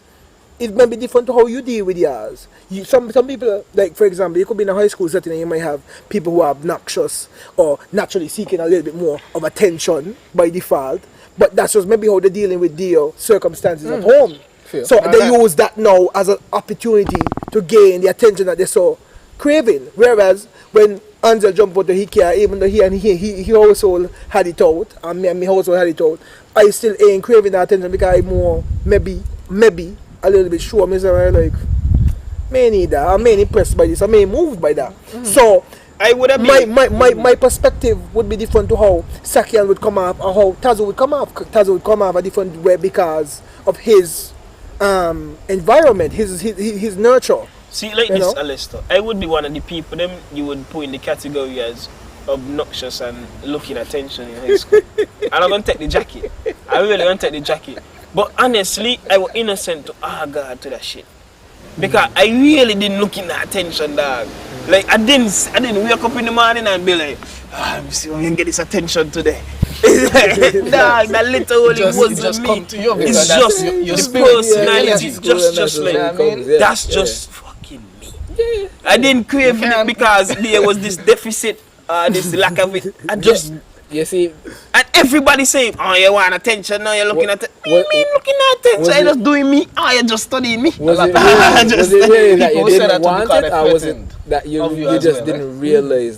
it might be different to how you deal with yours. Some people, like for example, you could be in a high school setting and you might have people who are obnoxious or naturally seeking a little bit more of attention by default. But that's just maybe how they're dealing with their circumstances at home. Fair. So they use that now as an opportunity to gain the attention that they so craving. Whereas when Ansel jumped out the Ikea, even though he also had it out, and me also had it out, I still ain't craving that attention because I more maybe a little bit sure myself like may need that, I may impressed by this, I may moved by that. So I would have been. my perspective would be different to how Sakian would come off or how Tazo would come off. Tazo would come off a different way because of his environment, his nurture. See, like You this, know? Alistair, I would be one of the people them you would put in the category as obnoxious and looking attention in high school. And I'm gonna take the jacket. I really gonna take the jacket. But honestly, I was innocent to God to that shit. Because I really didn't look in the attention, dog. Like I didn't wake up in the morning and be like, I'm gonna get this attention today. Dog, that literally wasn't me. to you It's because just your the spirit, personality. yeah, Just like that's just fucking me. I didn't crave it because there was this deficit, this lack of it. I just You see, and everybody saying, "Oh, you want attention? No, you're looking at it." Me looking at attention. I just doing me. Oh, you're just studying me. was it really that you People say didn't that to want because it, they're or was it threatened that you of you as just well, didn't realize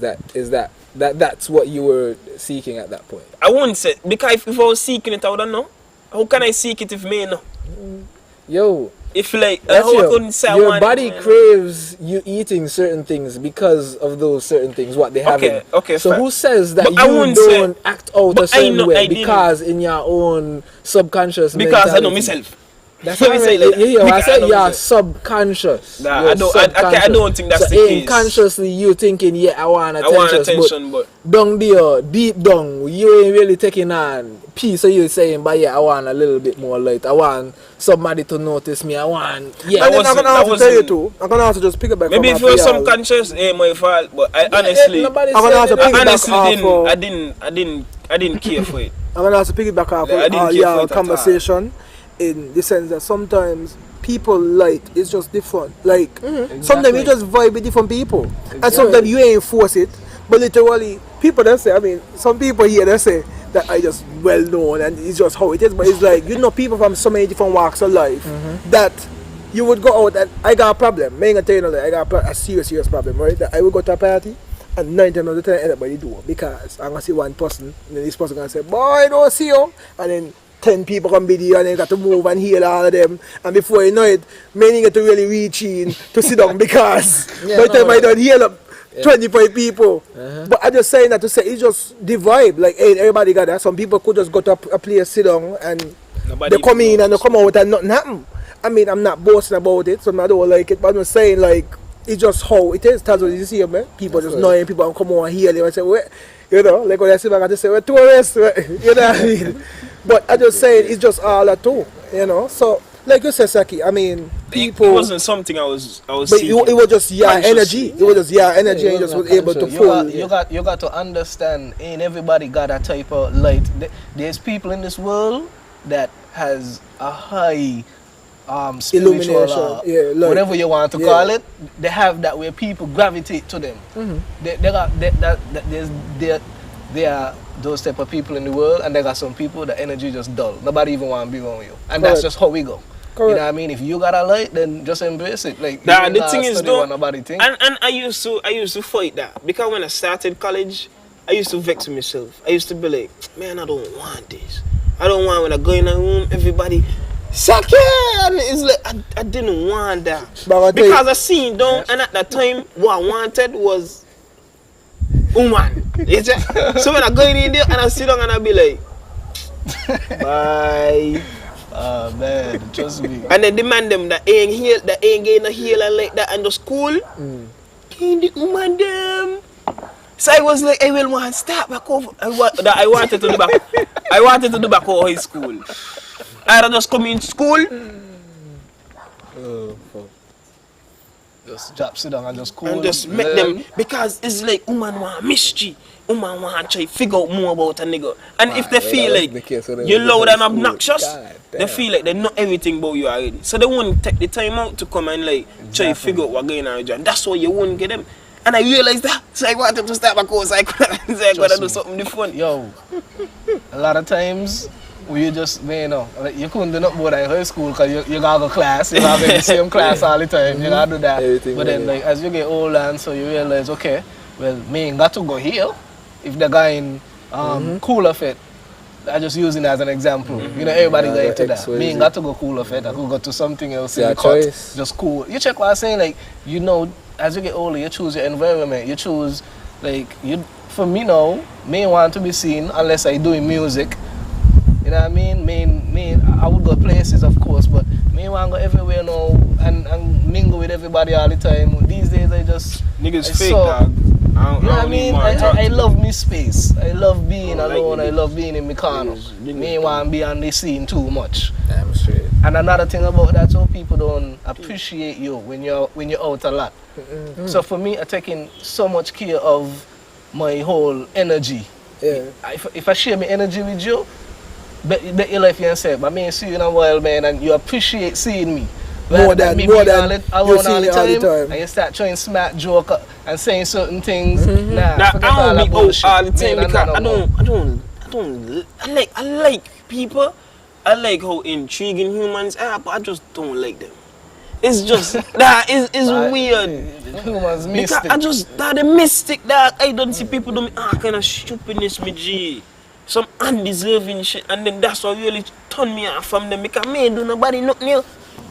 that's what you were seeking at that point? I won't say because if I was seeking it, I wouldn't know. How can I seek it if me know? Yo, If like that's how I couldn't say I your want body it, craves you eating certain things because of those certain things, what they have. Okay, So fair. who says that But I you wouldn't say- don't act out but a I certain know way I didn't. because in your own subconscious because I know mentality? myself. That's Let what me I say mean. like that. Yeah, I Because I said know you're myself. subconscious. Nah, You're I don't think that's so the case. unconsciously you thinking, yeah, I want I want attention, attention, but down there, deep down, you ain't really taking on peace. So you saying, but yeah, I want a little bit more light. I want somebody to notice me. I want, yeah. And then I'm wasn't- gonna have that to tell you wasn't- too. I'm gonna have to just pick it back. maybe from if you're Apial. subconscious, ain't my fault. But I honestly, nobody I'm gonna have said to that. pick it back honestly off. I didn't care for it. I'm gonna have to pick it back off I didn't all care for your it at all. conversation in the sense that sometimes people light is just different. Like sometimes you just vibe with different people, and sometimes you ain't force it. But literally, people that say, I mean, some people here that say that I just well known and it's just how it is. But it's like people from so many different walks of life that you would go out and I got a problem. I ain't gonna tell you no lie, I got a serious problem, right? That I would go to a party. And 9 times out of 10 everybody do it because I'm gonna see one person and then this person gonna say, boy, I don't see you, and then 10 people can be there and then got to move and heal all of them, and before you know it, many get to really reach in to sit down because by the time I don't heal up 25 people. But I'm just saying that to say it's just the vibe, like hey, everybody got that. Some people could just go to a place, sit down, and Nobody they come in knows. and they come out and nothing happen. I mean, I'm not boasting about it, so I don't like it, but I'm just saying like it's just how it is. That's what you see, man. People That's just right. knowing people and come on and heal them and say, well, you know, like when I see back and say, well, tourists, you know what I mean? But I just saying it's just all that too, you know. So, like you said, Saki, I mean, people. It wasn't something I was But seeking. it was just your Consciously. energy. It was just your energy, and you just was able to pull. You got to understand. Ain't everybody got a type of light. There's people in this world that has a high spiritual, Illumination, light. whatever you want to call it. They have that where people gravitate to them. They those type of people in the world, and there are some people the energy just dull. Nobody even want to be around you, and that's just how we go. Correct. You know what I mean? If you got a light, then just embrace it. Like The thing is, though, nobody think. and I used to fight that because when I started college, I used to vex myself. I used to be like, man, I don't want this. I don't want when I go in a room, everybody suck it. And it's like I didn't want that because I seen down, and at that time, what I wanted was woman. So when I go in there and I sit down and I be like, bye. Oh man, trust me. And then demand them that ain't heal, that ain't getting a heal and like that and the school. Can't the woman them. So I was like, I will want to start back over. I wanted to do back. I wanted to do back over high school. I just come in school. Oh, fuck. Just drop sit down and just cool. And just make them, because it's like woman want mystery. Woman want to try figure out more about a nigga. And if they feel like you're loud and obnoxious, they feel like they know everything about you already. So they won't take the time out to come and like try figure out what's going on with you. And that's why you won't get them. And I realized that. So I wanted to start my course. I could do something different. Yo, a lot of times we just, you know, like you couldn't do nothing more than high school because you gotta go class. You gotta be in the same class all the time. You gotta do that. Everything but then like as you get older and so you realize, okay, well, me ain't got to go here. If the guy in Cooler Fit, I just using it as an example. You know, everybody go into that. Me ain't got to go Cooler Fit. I could go to something else in the cut. Just cool. You check what I'm saying, like, you know, as you get older, you choose your environment. You choose, like, you. For me now, me want to be seen unless I doing music. You know what I mean? Me, I would go places, of course, but me want to go everywhere now and mingle with everybody all the time. These days, I just niggas fake, dog. You know what I mean? I love me space. I love being alone. I love being in my corner. Me want to be on the scene too much. Damn straight. And another thing about that, so people don't appreciate you when you're out a lot. So for me, I'm taking so much care of my whole energy. Yeah. If I share my energy with you, bet your life yourself. I mean, see you in a while, man, and you appreciate seeing me. More than you see all the time. And you start trying smart joke and saying certain things. Nah, I don't be out all the time because I like people. I like how intriguing humans are, but I just don't like them. It's just that it's weird. Humans mystic. Because I just the mystic that I don't see people do me kind of stupidness me G. Some undeserving shit, and then that's what really turned me off from them because me ain't do nobody nothing.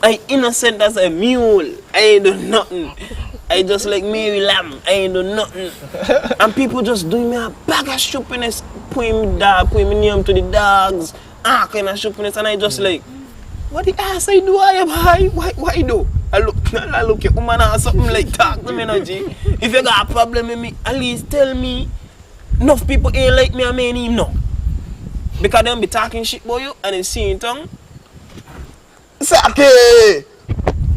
I innocent as a mule. I ain't do nothing. I just like Mary Lamb. I ain't do nothing. And people just doing me a bag of stupidness, putting me name to the dogs, kind of stupidness, and I just like, what the ass I do? I am high. Why do? I look at woman or something like talk to me, no G. If you got a problem with me, at least tell me. Enough people ain't like me, I mean him no. Because they be talking shit about you and they seeing tongue. Okay.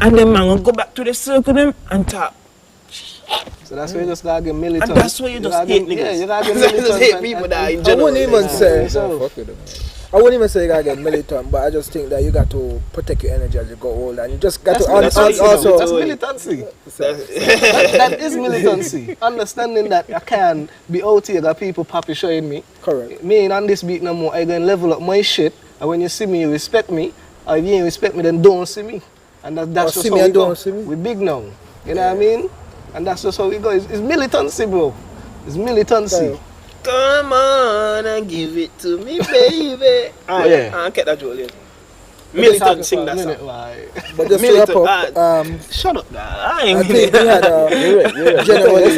And then man go back to the circle them and talk. So that's why you just gotta get militant. And that's why you just hate niggas. Yeah, you gotta get militant. Just hate people that in general. I wouldn't even say you gotta get militant, but I just think that you got to protect your energy as you go older, and you just got to that's militancy. That is militancy. Understanding that I can be out here, got people poppy showing me. Correct. Me ain't on this beat no more. I gonna level up my shit, and when you see me, you respect me. Or if you ain't respect me, then don't see me. And that's just how we go. We big now. You know what I mean? And that's just how we go. It's militancy, bro. It's militancy. Right. Come on and give it to me, baby. I get that joke. Militant sing that song. But just to wrap up, shut up, I think we had a generally.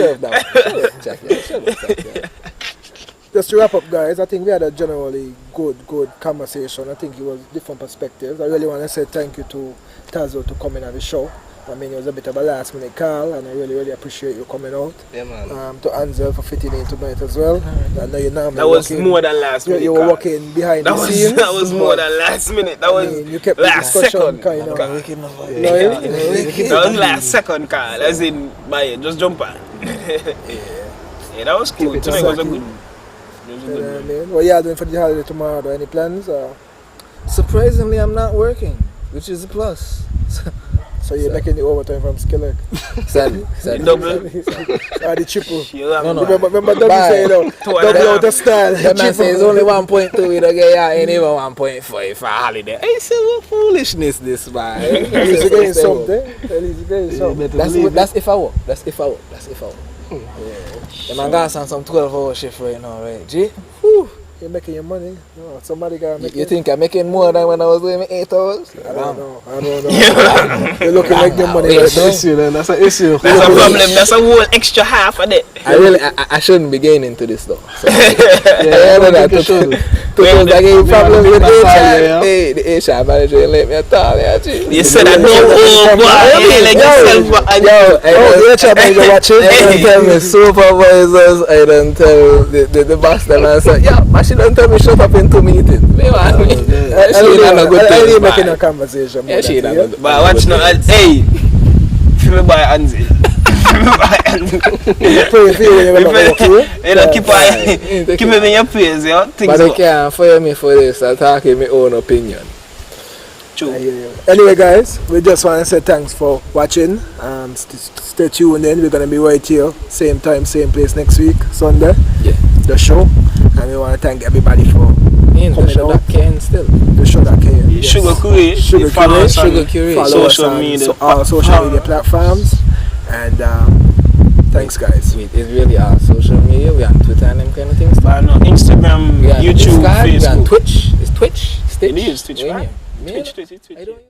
Just to wrap up, guys, I think we had a generally good conversation. I think it was different perspectives. I really want to say thank you to Tazo to come in on the show. I mean, it was a bit of a last minute call, and I really appreciate you coming out. Yeah, man. To Ansel for fitting in tonight as well. I know you normally that was more than last minute. You were working behind the scenes. That was more than last minute. That was you kept last the discussion second. Kind of. That was last second call, as in by just jump on. Yeah, that was cool. Tonight was a good one. What are you doing for the holiday tomorrow? Any plans? Surprisingly, I'm not working, which is a plus. So you're making the overtime from Skillet. Said Double. The triple. No. Remember double say, you know, double out of style. That man says only 1.2 we don't get ya ain't even 1.5 for a holiday. I say what foolishness this man. At least you're getting something. At least you're getting something. That's if I work. That's if I work. Yeah. The man got some 12-hour shift right now, right? G? Whew. You're making your money. No, somebody got to make You think I'm making more than when I was doing 8 hours? I don't know. You're looking like the money right That's an now. issue then. That's an issue. That's a problem. That's a whole extra half of it. I shouldn't be getting into this though. So, Yeah, I don't think you should. Because I gave problems with massage, HR. Hey, the HR manager ain't let me at all. You said I know, oh boy, you like yourself. The HR manager watching. I don't tell me supervisors, I don't tell the boss them and say, yeah, but she don't tell me shut up in 2 meetings. I ain't making a conversation. Yeah, she ain't But watch now, hey, feel me by Anzi. You know, keep me in your place, you know. But they can't fire me for this. I'm talking my own opinion. True. Anyway, guys, we just want to say thanks for watching. Stay tuned in. We're going to be right here, same time, same place next week, Sunday. Yeah. The show. And we want to thank everybody for The show that can still. The show that can. Yes. Sugar Curate. Follow us Social on media. all social media platforms. And thanks, guys. It's really our social media. We on Twitter and them kind of things. Instagram, We on YouTube, Discord, we on Facebook. Twitch. It's Twitch. It is Twitch, Yeah. right? Yeah. Twitch. I don't